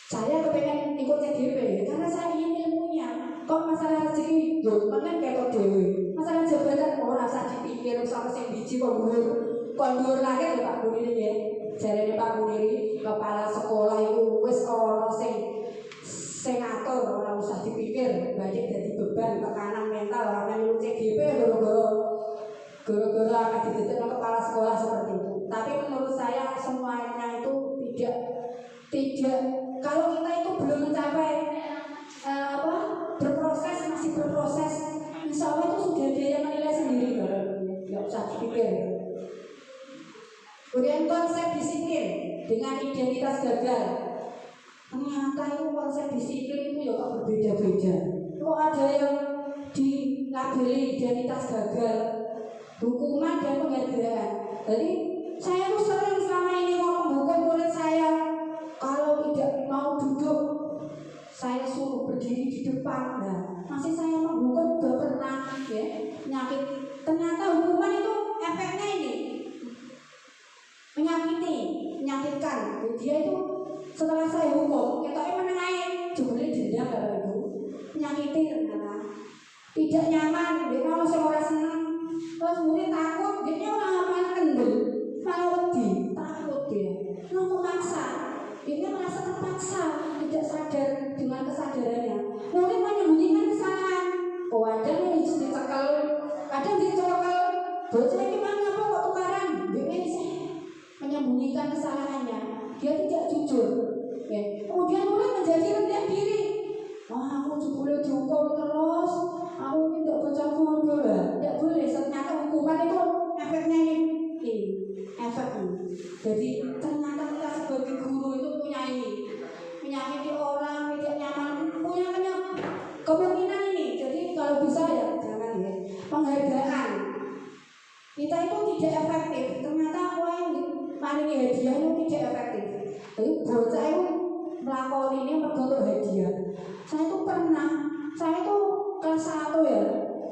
saya kepengen ikut CGP karena saya ingin ilmunya. Kok masalah rezeki, kan kayak dewe. Masalah jabatan rasa dipikir sama sing biji kondur lagi Pak Munir ya. Jarene Pak Munir kepala sekolah itu wis ana sing ngatur, ora usah dipikir banyak jadi beban tekanan mental karena lu CGP gara-gara akan ditekan kepala sekolah seperti itu. Tapi menurut saya semuanya itu tidak kalau kita itu belum mencapai masih berproses, insya Allah itu sudah ada yang menilai sendiri, nggak usah dipikir. Kemudian konsep disiplin dengan identitas gagal. Ternyata itu konsep disiplin itu ya kok berbeda-beda. Kok ada yang dilabeli identitas gagal, hukuman dan penghargaan. Jadi saya tuh sering selama ini menghukum murid saya, kalau tidak mau duduk saya suruh berdiri di depan. Nah, masih saya menghukum gak pernah ya nyakit. Ternyata hukuman itu efeknya ini menyakitkan. Dia itu setelah saya hukum, ketoknya menengahin jumlah dendam kalau itu menyakiti ternyata tidak nyaman. Dia kalau seorang senang, terus murid takut, dia orang apa kendel, malah wedi, takut dia, mau memaksa. Dia merasa terpaksa, tidak sadar dengan kesadarannya. Murid menyembunyikan kesalahan. Oh ada yang dicekal, kadang dicokal. Bocah ini mana apa kok tukaran? Dia menyembunyikan kesalahannya. Dia tidak jujur. Ya. Kemudian murid menjadi rendah diri. Wah, aku boleh dihukum terus. Aku tidak baca Quran. Tidak boleh. Ternyata hukuman itu efeknya ini. Efek ini. Jadi ternyata kita sebagai guru itu punya ini. Menyakiti orang, tidak nyaman, punya kemungkinan ini. Jadi kalau bisa ya jangan ya. Penghargaan. Kita itu tidak efektif. Ternyata orang yang paling hadiah itu tidak efektif. Jadi bocah itu melakukan ini untuk hadiah. Saya itu kelas 1 ya.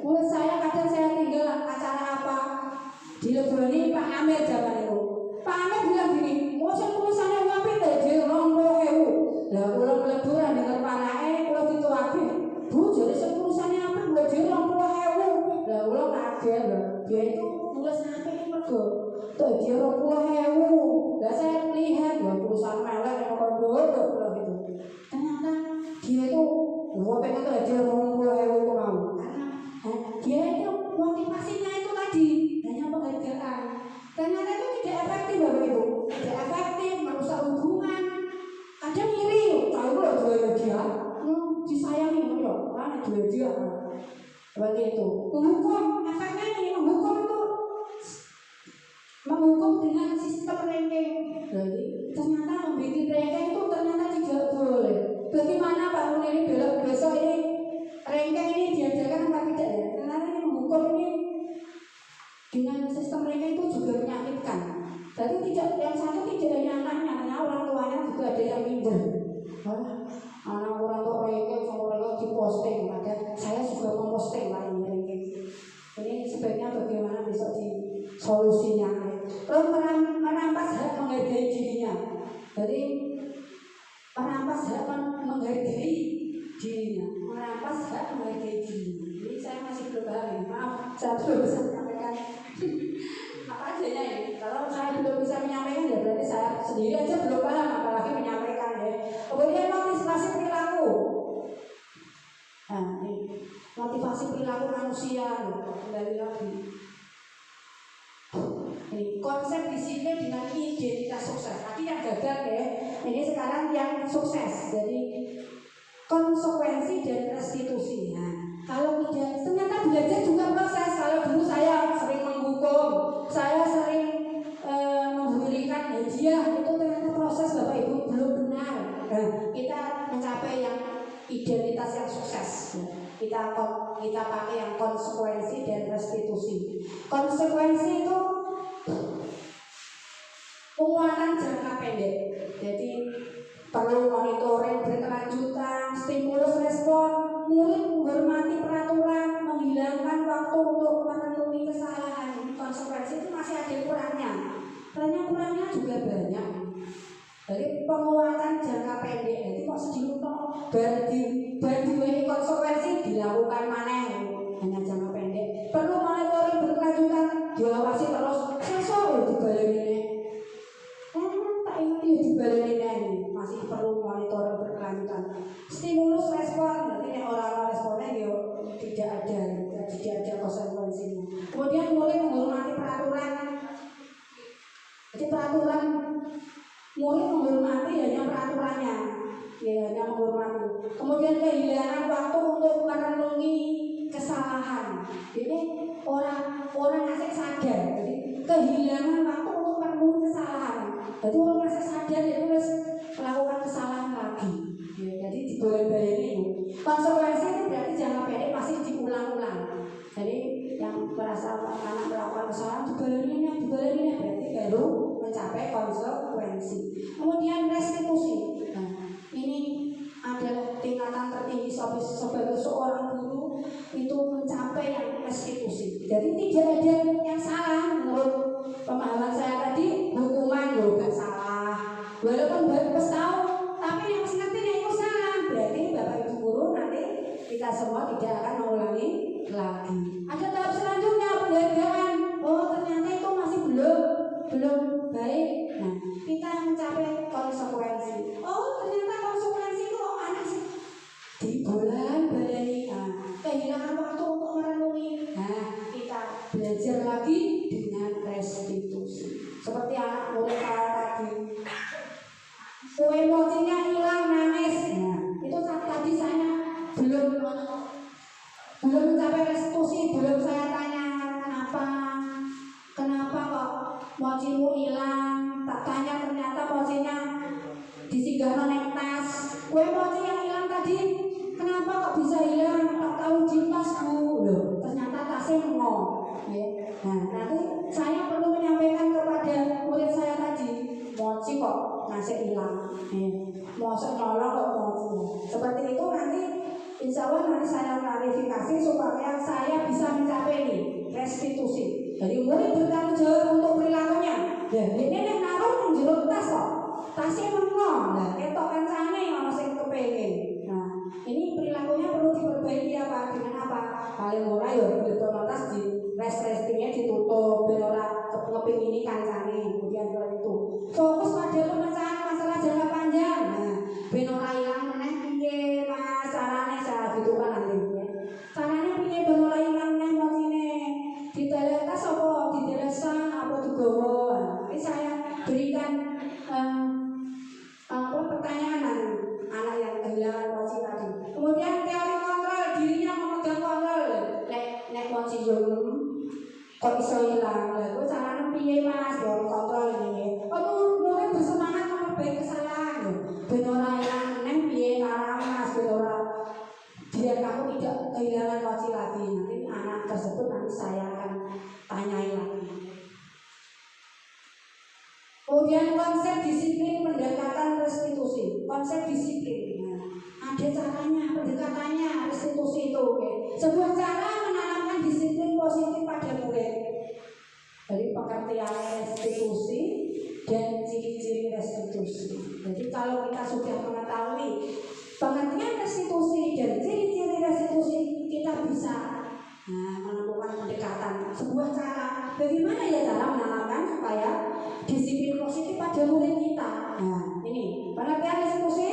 Murid saya kadang saya tinggal acara apa di Lebroni Pak Amir zaman itu. Pak Amir bilang gini, mau tulisannya ngapain tadi 20.000. Lah kalau meleburan dengan panai kalau dituakin, Bu jadi tulisannya apa? Buat dia 20.000. Lah kalau kaget loh. Dia itu nulis ngapain mergo. Tuh dia 20.000. Lah saya lihat tulisan melek yang kodok gitu. Ternyata dia itu pengen tuh dia 20.000 mau. Karena dia itu motivasinya itu tadi hanya penghargaan. Ternyata itu tidak efektif Bapak Ibu. Tidak efektif, merusak hubungan. Kadang iri, tahu loh dia disayangi ya, mana dia. Seperti itu. Menghukum, efeknya ini menghukum dengan sistem ranking. Jadi ternyata membuat ranking itu ternyata tidak boleh. Bagaimana Pak Munir besok ini ranking ini diajarkan apa tidak ya? Ternyata ini menghukum ini dengan sistem ranking itu juga menyakitkan. Jadi yang satu tidak hanya anaknya, hanya orang tuanya juga ada yang minder. Anak orang tua ranking sama orang tua diposting, maka saya juga memposting lah ini ranking. paham. Maaf, saya belum bisa menyampaikan apa adanya ini. Kalau saya belum bisa menyampaikan ya berarti saya sendiri aja belum paham, apalagi menyampaikan ya. Kemudian motivasi perilaku. Nah, ini motivasi perilaku manusia, kembali lagi. Ini konsep disiplin dengan identitas sukses. Tadi yang gagal ya, ini sekarang yang sukses. Jadi konsekuensi dan restitusi. Nah, kalau tidak, ternyata belajar juga proses. Kalau dulu saya sering menghukum, saya sering memberikan hadiah, itu ternyata proses Bapak Ibu belum benar. Nah, kita mencapai yang identitas yang sukses. Kita pakai yang konsekuensi dan restitusi. Konsekuensi itu penguatan jangka pendek. Jadi perlu monitoring berkelanjutan, stimulus respon, murid menghormati peraturan, menghilangkan waktu untuk memenuhi kesalahan. Konsekuensi itu masih ada kurangnya. Ternyata kurangnya juga banyak. Jadi penguatan jangka pendek. Jadi kok sedikit bagi konsekuensi dilakukan mana? Hanya jangka pendek. Perlu monitoring berkelanjutan, diawasi terus. Sesuk dibaleni. Tak ingat dibaleni masih perlu monitoring berkelanjutan. Stimulus respon, berarti orang-orang responnya tidak ada konsekuensinya. Kemudian mulai menghormati peraturan. Jadi peraturan murid menghormati hanya peraturannya, ya hanya menghormati. Kemudian kehilangan waktu untuk merenungi kesalahan. Jadi orang asik sadar. Jadi kehilangan waktu untuk merenungi kesalahan. Jadi orang asik sadar itu harus melakukan kesalahan lagi. Ya, jadi diboleh-boleh itu. Konsekuensi itu berarti jangka pendek masih diulang-ulang. Jadi yang merasa anak melakukan kesalahan diboleh-boleh berarti baru mencapai konsekuensi. Kemudian restitusi. Nah, ini adalah tingkatan tertinggi sebagai seorang guru itu mencapai yang restitusi. Jadi tidak ada yang salah menurut pemahaman saya tadi. Hukuman juga salah. Walaupun baru tahu, tapi yang ngerti itu salah. Berarti Bapak Ibu guru nanti kita semua tidak akan mengulangi lagi. Ada tahap selanjutnya penghargaan. Oh ternyata itu masih belum baik. Nah, kita mencapai konsekuensi. Oh, ternyata konsekuensi itu anak sih di bulan baleni. Nah, kehilangan waktu untuk merenungi. Nah, kita belajar lagi dengan restitusi. Seperti anak murid saya tadi. Kue mochinya hilang nangis. Nah, itu tadi saya belum mencapai restitusi, belum saya tanya kenapa kok mochimu hilang, tak tanya ternyata mochinya disinggahno ning tas. Kue mochi yang hilang tadi kenapa kok bisa hilang? Tak tahu di tasku. Loh, ternyata tasnya ngomong. Nah, nanti saya perlu menyampaikan kepada murid saya tadi, mochi kok ngasih hilang. Mosok nyolong kok mochi. Seperti itu nanti insya Allah nanti saya klarifikasi supaya saya bisa mencapai ini restitusi. Jadi murid bertanggung jawab untuk perilakunya. Ya, ini naruh nang jero tas kok. Tasnya mengo. Nah, ketok kancane ono sing kepengin. Nah, ini perilakunya perlu diperbaiki apa? Dengan apa? Paling murah ya betul tas di restingnya ditutup ben ora kepengin kancane. Kemudian itu fokus pada pemecahan masalah jangka panjang. Nah, ben ora ilang meneh piye Mas carane saya gitu kan nanti. Carane piye ben ora ilang meneh mochine? Diteletas apa ditelesan apa digowo. Ini saya berikan pertanyaan anak yang kehilangan mochi tadi. Kemudian teori kontrol, dirinya memegang kontrol. Nek mochi yo kok iso hilang. Lah kok carane piye Mas? Teori kontrol ini. Murid bersemangat memperbaiki kesalahan. Ben ora ilang meneh piye cara Mas ben ora biar kamu tidak kehilangan mochi lagi. Nanti anak tersebut nanti saya akan tanyai lagi. Kemudian konsep disiplin pendekatan restitusi. Konsep disiplin. Nah, ada caranya, pendekatannya restitusi itu. Sebuah cara menanamkan disiplin positif pada murid. Dari pengertian restitusi dan ciri-ciri restitusi. Jadi kalau kita sudah mengetahui pengertian restitusi dan ciri-ciri restitusi, kita bisa bagaimana ya cara menanamkan supaya disiplin positif pada murid kita? Nah, ini pengertian restitusi,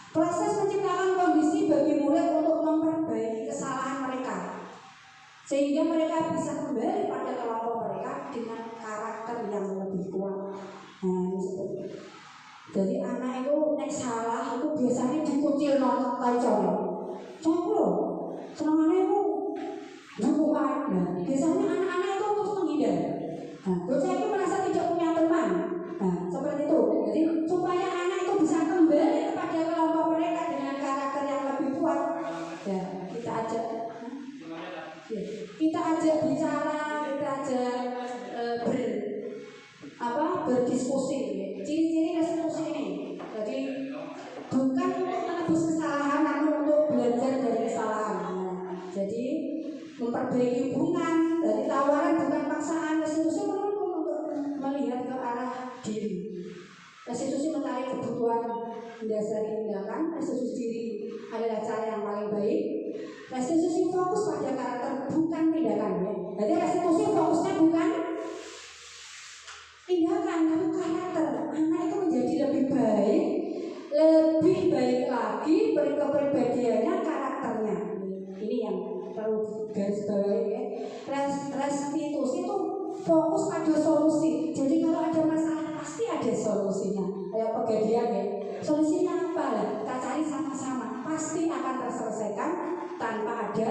proses menciptakan kondisi bagi murid untuk memperbaiki kesalahan mereka sehingga mereka bisa kembali pada kelompok mereka dengan karakter yang lebih kuat. Nah, ini seperti itu. Jadi anak itu nek salah itu biasanya dikucil nonton contoh. Contoh, senangannya itu hukuman. Nah, biasanya anak-anak itu terus menghindar. Nah, bocah itu merasa tidak punya teman. Nah, seperti itu. Jadi supaya anak itu bisa kembali kepada kelompok mereka dengan karakter yang lebih kuat. Ya, kita ajak bicara, kita ajak berdiskusi. Ciri-ciri restitusi ini. Jadi bukan untuk menebus kesalahan, namun untuk belajar dari kesalahan. Jadi memperbaiki hubungan, dari tawaran bukan paksaan. Restitusi untuk melihat ke arah diri. Restitusi mencari kebutuhan mendasari tindakan. Restitusi diri adalah cara yang paling baik. Restitusi fokus pada karakter bukan tindakan. Jadi restitusi fokusnya bukan tindakan, tapi karakter. Anak itu menjadi lebih baik lagi kepribadiannya, karakternya. Ini yang perlu garis bawahi ya. Restitusi itu fokus pada solusi. Jadi kalau ada masalah pasti ada solusinya. Kayak Pegadian ya. Solusinya apa? Kita cari sama-sama. Pasti akan terselesaikan tanpa ada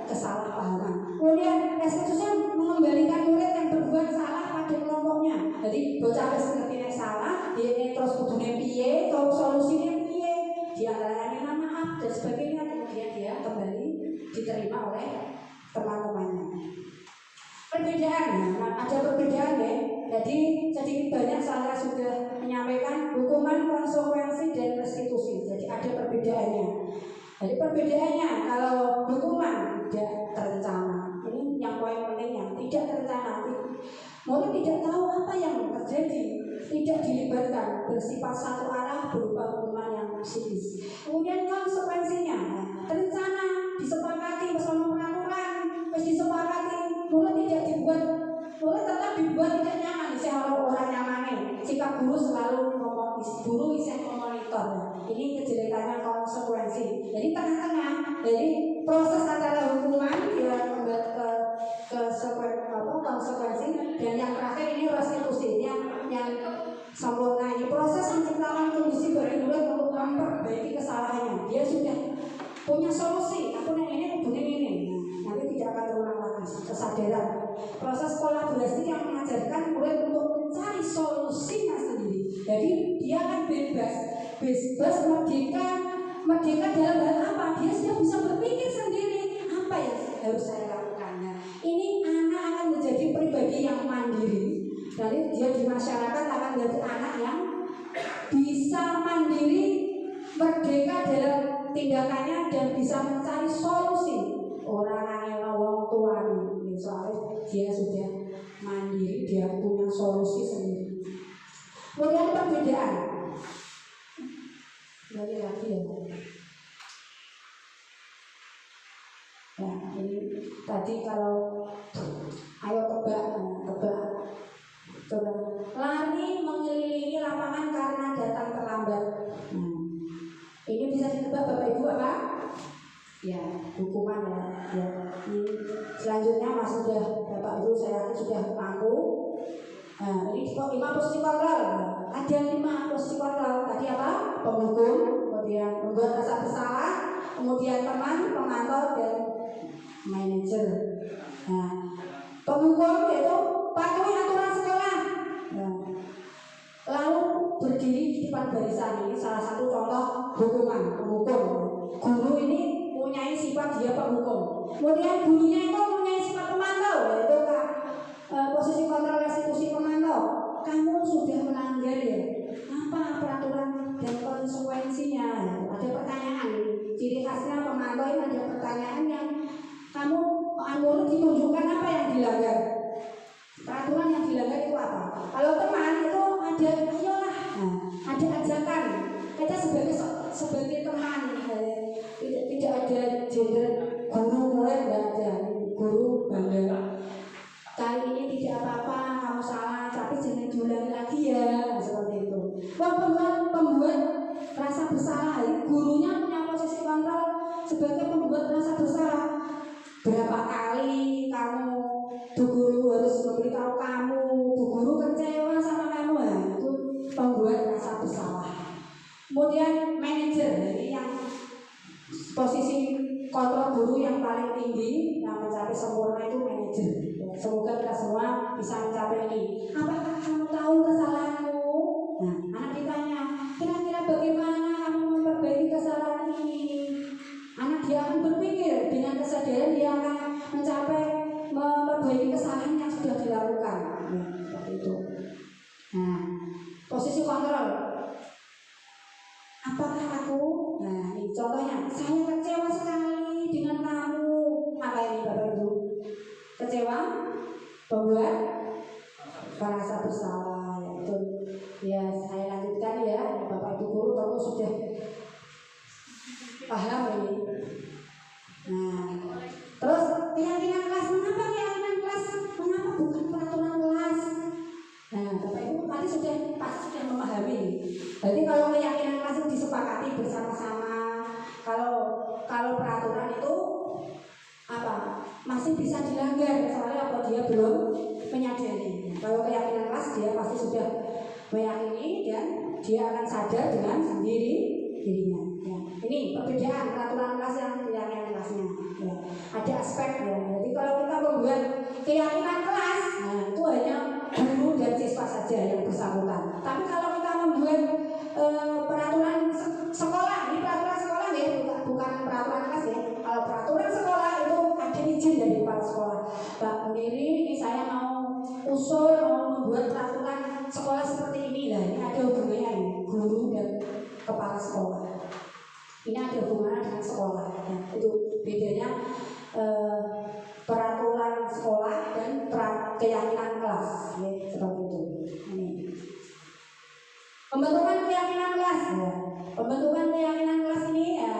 kesalahpahaman. Kemudian restitusi mengembalikan murid yang berbuat salah pada kelompoknya. Jadi bocah wis ngerti nek salah, dia terus kudune piye, atau solusinya piye, dia antaranya minta maaf dan sebagainya, kemudian dia kembali diterima oleh teman-temannya. Perbedaan, ada perbedaan ya. Jadi sedikit banyak saya sudah menyampaikan hukuman, konsekuensi dan restitusi. Jadi ada perbedaannya. Jadi perbedaannya kalau hukuman tidak terencana, ini yang poin pentingnya, tidak terencana. Murid tidak tahu apa yang terjadi, tidak dilibatkan, bersifat satu arah berupa hukuman yang psikis. Kemudian konsekuensinya terencana, disepakati bersama peraturan, disepakati, murid tidak dibuat, murid tetap dibuat tidak nyaman. Saya orang nyaman, sikap guru selalu guru bisa memonitor. Ini kejelekannya konsekuensi. Jadi tengah-tengah, jadi proses antara hukuman dia kembali ke konsekuensi, dan yang terakhir ini restitusi yang sempurna. Ini proses menciptakan kondisi bagi murid untuk memperbaiki kesalahannya. Dia sudah punya solusi. Aku ini hubungin ini, nanti tidak akan terulang lagi. Kesadaran, proses kolaborasi yang mengajarkan murid untuk mencari solusinya sendiri. Jadi dia akan bebas merdeka dalam hal apa? Dia sudah bisa berpikir sendiri apa yang harus saya lakukan. Ini anak akan menjadi pribadi yang mandiri. Jadi dia di masyarakat akan menjadi anak yang bisa mandiri, merdeka dalam tindakannya dan bisa mencari solusi. Orang yang wong tua ini, soalnya dia sudah mandiri, dia punya solusi sendiri. Kemudian perbedaan. Balik lagi ya. Nah, ini tadi kalau ayo tebak. Coba lari mengelilingi lapangan karena datang terlambat. Ini bisa ditebak Bapak Ibu apa? Ya, hukuman ya. Ini selanjutnya Mas sudah Bapak Ibu saya sudah mampu. Nah, ini 5 posisi kontrol. Ada 5 posisi kontrol. Tadi apa? Penghukum, kemudian membuat rasa bersalah, kemudian teman, pemantau, dan manajer. Nah, penghukum yaitu patuhi aturan sekolah. Nah, lalu berdiri di depan barisan, ini salah satu contoh hukuman, penghukum. Guru ini mempunyai sifat dia penghukum. Kemudian gurunya itu mempunyai sifat pemantau, yaitu posisi kontrol restitusi pemantau. Kamu sudah melanggar ya? Apa peraturan dan konsekuensinya? Ada pertanyaan. Ciri khasnya pemantau ini ada pertanyaan yang kamu ditunjukkan apa yang dilanggar. Peraturan yang dilanggar itu apa? Kalau teman itu ada, ayolah, ada ajakan. Kita sebagai teman, tidak ada gender guru berapa kali kamu Bu Guru harus memberitahu kamu, Bu Guru kecewa sama kamu ya, itu membuat rasa bersalah. Kemudian manajer, jadi yang posisi kontrol guru yang paling tinggi yang mencapai sempurna itu manajer. Semoga kita semua bisa mencapai ini. Apakah kamu tahu kesalahanmu? Nah, anak ditanya, kira-kira bagaimana kamu memperbaiki kesalahan ini? Anak dia akan berpikir dengan kesadaran dia akan mencapai memperbaiki kesalahan yang sudah dilakukan. Nah, seperti itu. Nah, posisi kontrol. Apakah aku? Nah, ini contohnya, saya kecewa sekali dengan kamu. Apa ini Bapak Ibu? Kecewa? Membuat merasa bersalah. Ya, betul. Ya, saya lanjutkan ya. Bapak Ibu guru tentu sudah paham ini. Nah, terus keyakinan kelas. Mengapa keyakinan kelas? Mengapa bukan peraturan kelas? Nah, Bapak Ibu tadi pasti sudah memahami. Jadi kalau keyakinan kelas itu disepakati bersama-sama, kalau peraturan itu apa masih bisa dilanggar, soalnya apa dia belum menyadari. Kalau keyakinan kelas dia pasti sudah meyakini dan dia akan sadar dengan dirinya. Ya. Ini perbedaan peraturan kelas yang keyakinan kelasnya. Ya. Ada aspek ya. Jadi kalau kita membuat keyakinan kelas, nah itu hanya guru dan siswa saja yang bersangkutan. Tapi kalau kita membuat peraturan sekolah, ini peraturan sekolah ya, bukan peraturan kelas ya. Kalau peraturan sekolah itu ada izin dari kepala sekolah. Pak pendiri, ini saya mau usul mau membuat peraturan sekolah seperti ini lah. Ini ada hubungannya ini, guru dan kepala sekolah. Ini ada hubungannya dengan sekolah. Nah, itu bedanya peraturan sekolah dan keyakinan kelas, ya, seperti itu. Ini. Pembentukan keyakinan kelas. Ya. Pembentukan keyakinan kelas ini ya,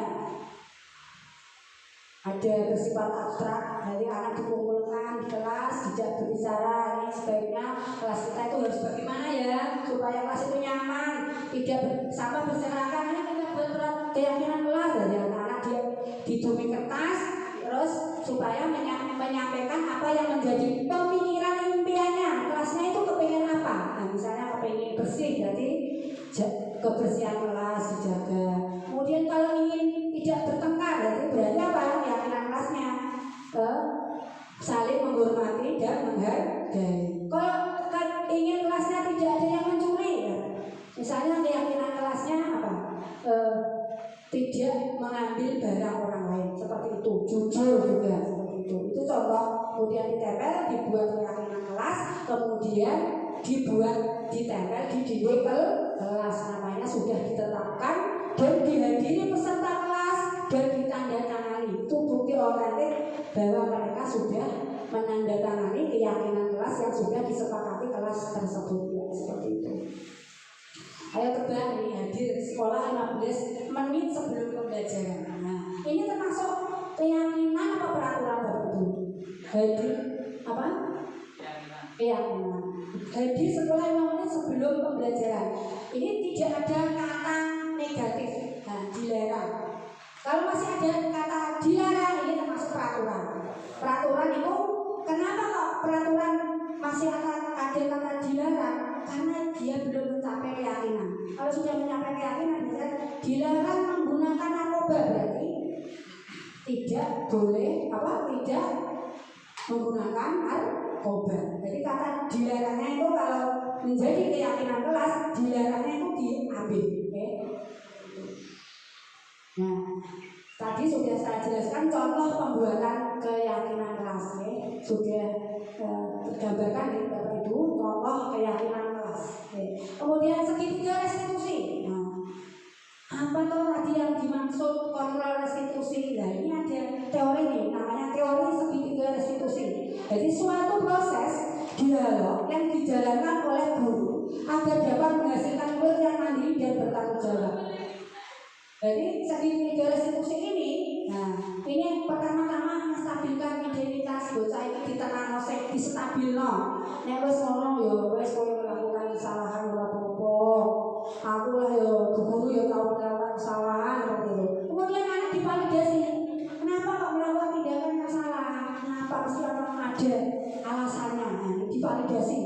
ada bersifat abstrak. Jadi anak dikumpulkan di kelas, dijak berbicara. Ini sebaiknya kelas kita itu harus bagaimana ya supaya kelas itu nyaman, tidak sama berserakan. Ini kita buat keyakinan kelas. Jadi anak-anak dia didumi kertas, terus supaya menyampaikan apa yang menjadi pemikiran impiannya. Kelasnya itu kepingin apa? Nah, misalnya kepingin bersih, jadi kebersihan kelas dijaga. Kemudian kalau ingin tidak bertengkar, berarti apa? Keyakinan kelasnya saling menghormati dan menghargai. Kalau ingin kelasnya tidak ada yang mencuri, ya. Misalnya keyakinan kelasnya apa? Tidak mengambil barang orang lain, seperti itu. Jujur juga seperti itu. Itu contoh. Kemudian ditempel, dibuat keyakinan kelas, kemudian ditempel di dinding kelas. Namanya sudah ditetapkan dan dihadiri peserta kelas dan ditandatangani. Itu bukti otentik bahwa mereka sudah menandatangani keyakinan kelas yang sudah disepakati kelas tersebut. Ya, seperti itu. Ayo tebak ini, hadir sekolah 15 menit sebelum pembelajaran. Nah, ini termasuk keyakinan apa peraturan Bapak Ibu? Hadir apa? Keyakinan. Hadir sekolah 5 menit sebelum pembelajaran. Ini tidak ada kata negatif. Nah, dilarang. Kalau masih ada kata dilarang, ini termasuk peraturan. Peraturan itu kenapa kok peraturan masih ada kata dilarang? Karena dia belum mencapai keyakinan. Kalau sudah mencapai keyakinan, dilarang menggunakan narkoba, berarti tidak boleh tidak menggunakan narkoba. Jadi kata dilarangnya itu kalau menjadi keyakinan kelas, dilarangnya itu diambil. Okay? Nah, tadi sudah saya jelaskan contoh pembuatan keyakinan kelas. Okay? Sudah tergambarkan di Bapak Ibu contoh keyakinan kelas. Okay. Kemudian segitiga restitusi. Nah, apa tuh tadi yang dimaksud kontrol restitusi? Nah, ini ada teori nih, namanya teori segitiga restitusi. Jadi suatu proses dialog yang dijalankan oleh guru agar dapat menghasilkan murid yang mandiri dan bertanggung jawab. Jadi segitiga restitusi ini, nah ini pertama-tama menstabilkan identitas bocah ini ditenang sing disestabilno. Nek wis ngono ya wis koyo melakukan kesalahan ora apa-apa. Aku lah ya guru ya tau melakukan kesalahan seperti itu. Kemudian anak divalidasi. Kenapa kok melakukan tindakan yang salah? pasti akan ada alasannya. Nah, divalidasi.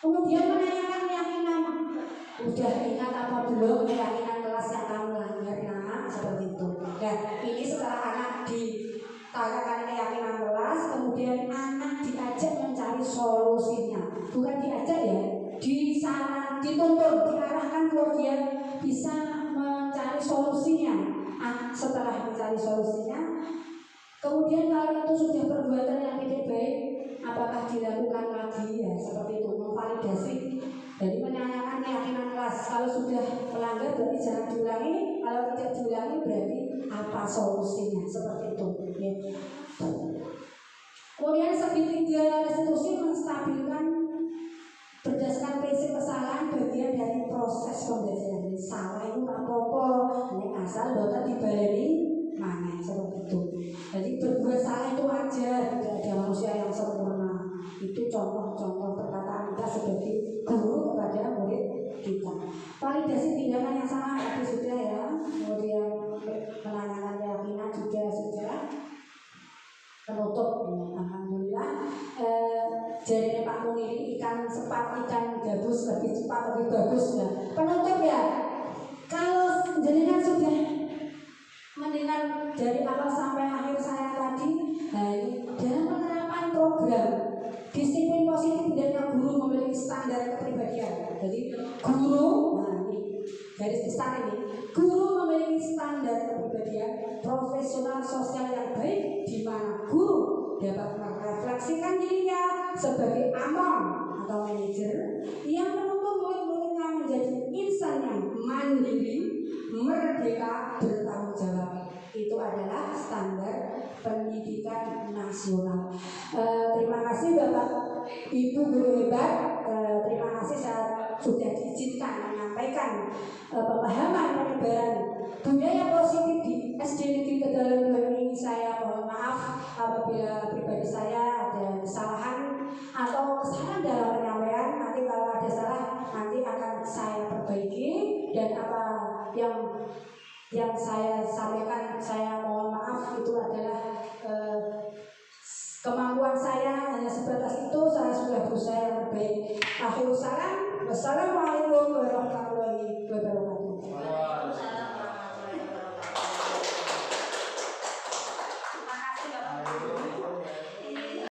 Kemudian menanyakan keyakinan. Udah ingat apa belum keyakinan kelas yang kamu langgar? Nah, seperti itu. Dan ini setelah anak ditanyakan keyakinan kelas, kemudian anak diajak mencari solusinya. Bukan diajak ya, dituntun, diarahkan kemudian bisa mencari solusinya. Setelah mencari solusinya, kemudian kalau itu sudah perbuatan yang tidak baik, apakah dilakukan lagi? Ya seperti itu, memvalidasi. Jadi menanyakan keyakinan kelas. Kalau sudah melanggar berarti jangan diulangi. Kalau tidak diulangi berarti apa solusinya? Seperti itu. Ya. Kemudian segitiga restitusi menstabilkan berdasarkan prinsip kesalahan bagian dari proses pembelajaran. Salah itu apa-apa, ini asal boten dibaleni mana seperti itu. Jadi berbuat salah itu wajar, tidak ada manusia yang sempurna. Itu contoh-contoh perkataan kita sebagai guru kepada murid kita. Validasi tindakan yang salah itu sudah ya. Kemudian menanyakan keyakinan juga sudah. Penutup, alhamdulillah. Jadi Pak Mung ini ikan sepat, ikan gabus lebih cepat, lebih bagus ya. Penutup ya. Kalau jenengan sudah mendengar dari awal sampai akhir saya tadi, nah ini dalam penerapan program disiplin positif hendaknya guru memiliki standar kepribadian. Jadi guru, nah ini garis besar ini, guru memiliki standar kepribadian profesional sosial yang baik, di mana guru dapat merefleksikan dirinya sebagai among atau manajer yang menuntun murid-muridnya menjadi insan yang mandiri, merdeka, bertanggung jawab. Itu adalah standar pendidikan nasional. Terima kasih Bapak Ibu guru hebat. Terima kasih saya sudah diizinkan menyampaikan pemahaman penyebaran budaya positif di SD Negeri Tegalan ini. Saya mohon maaf apabila pribadi saya ada kesalahan atau kesalahan dalam penyampaian. Nanti kalau ada salah nanti akan saya perbaiki, dan apa yang saya sampaikan saya mohon maaf, itu adalah kemampuan saya hanya sebatas itu. Saya sudah berusaha yang terbaik. Akhirul salam, wassalamualaikum warahmatullahi wabarakatuh.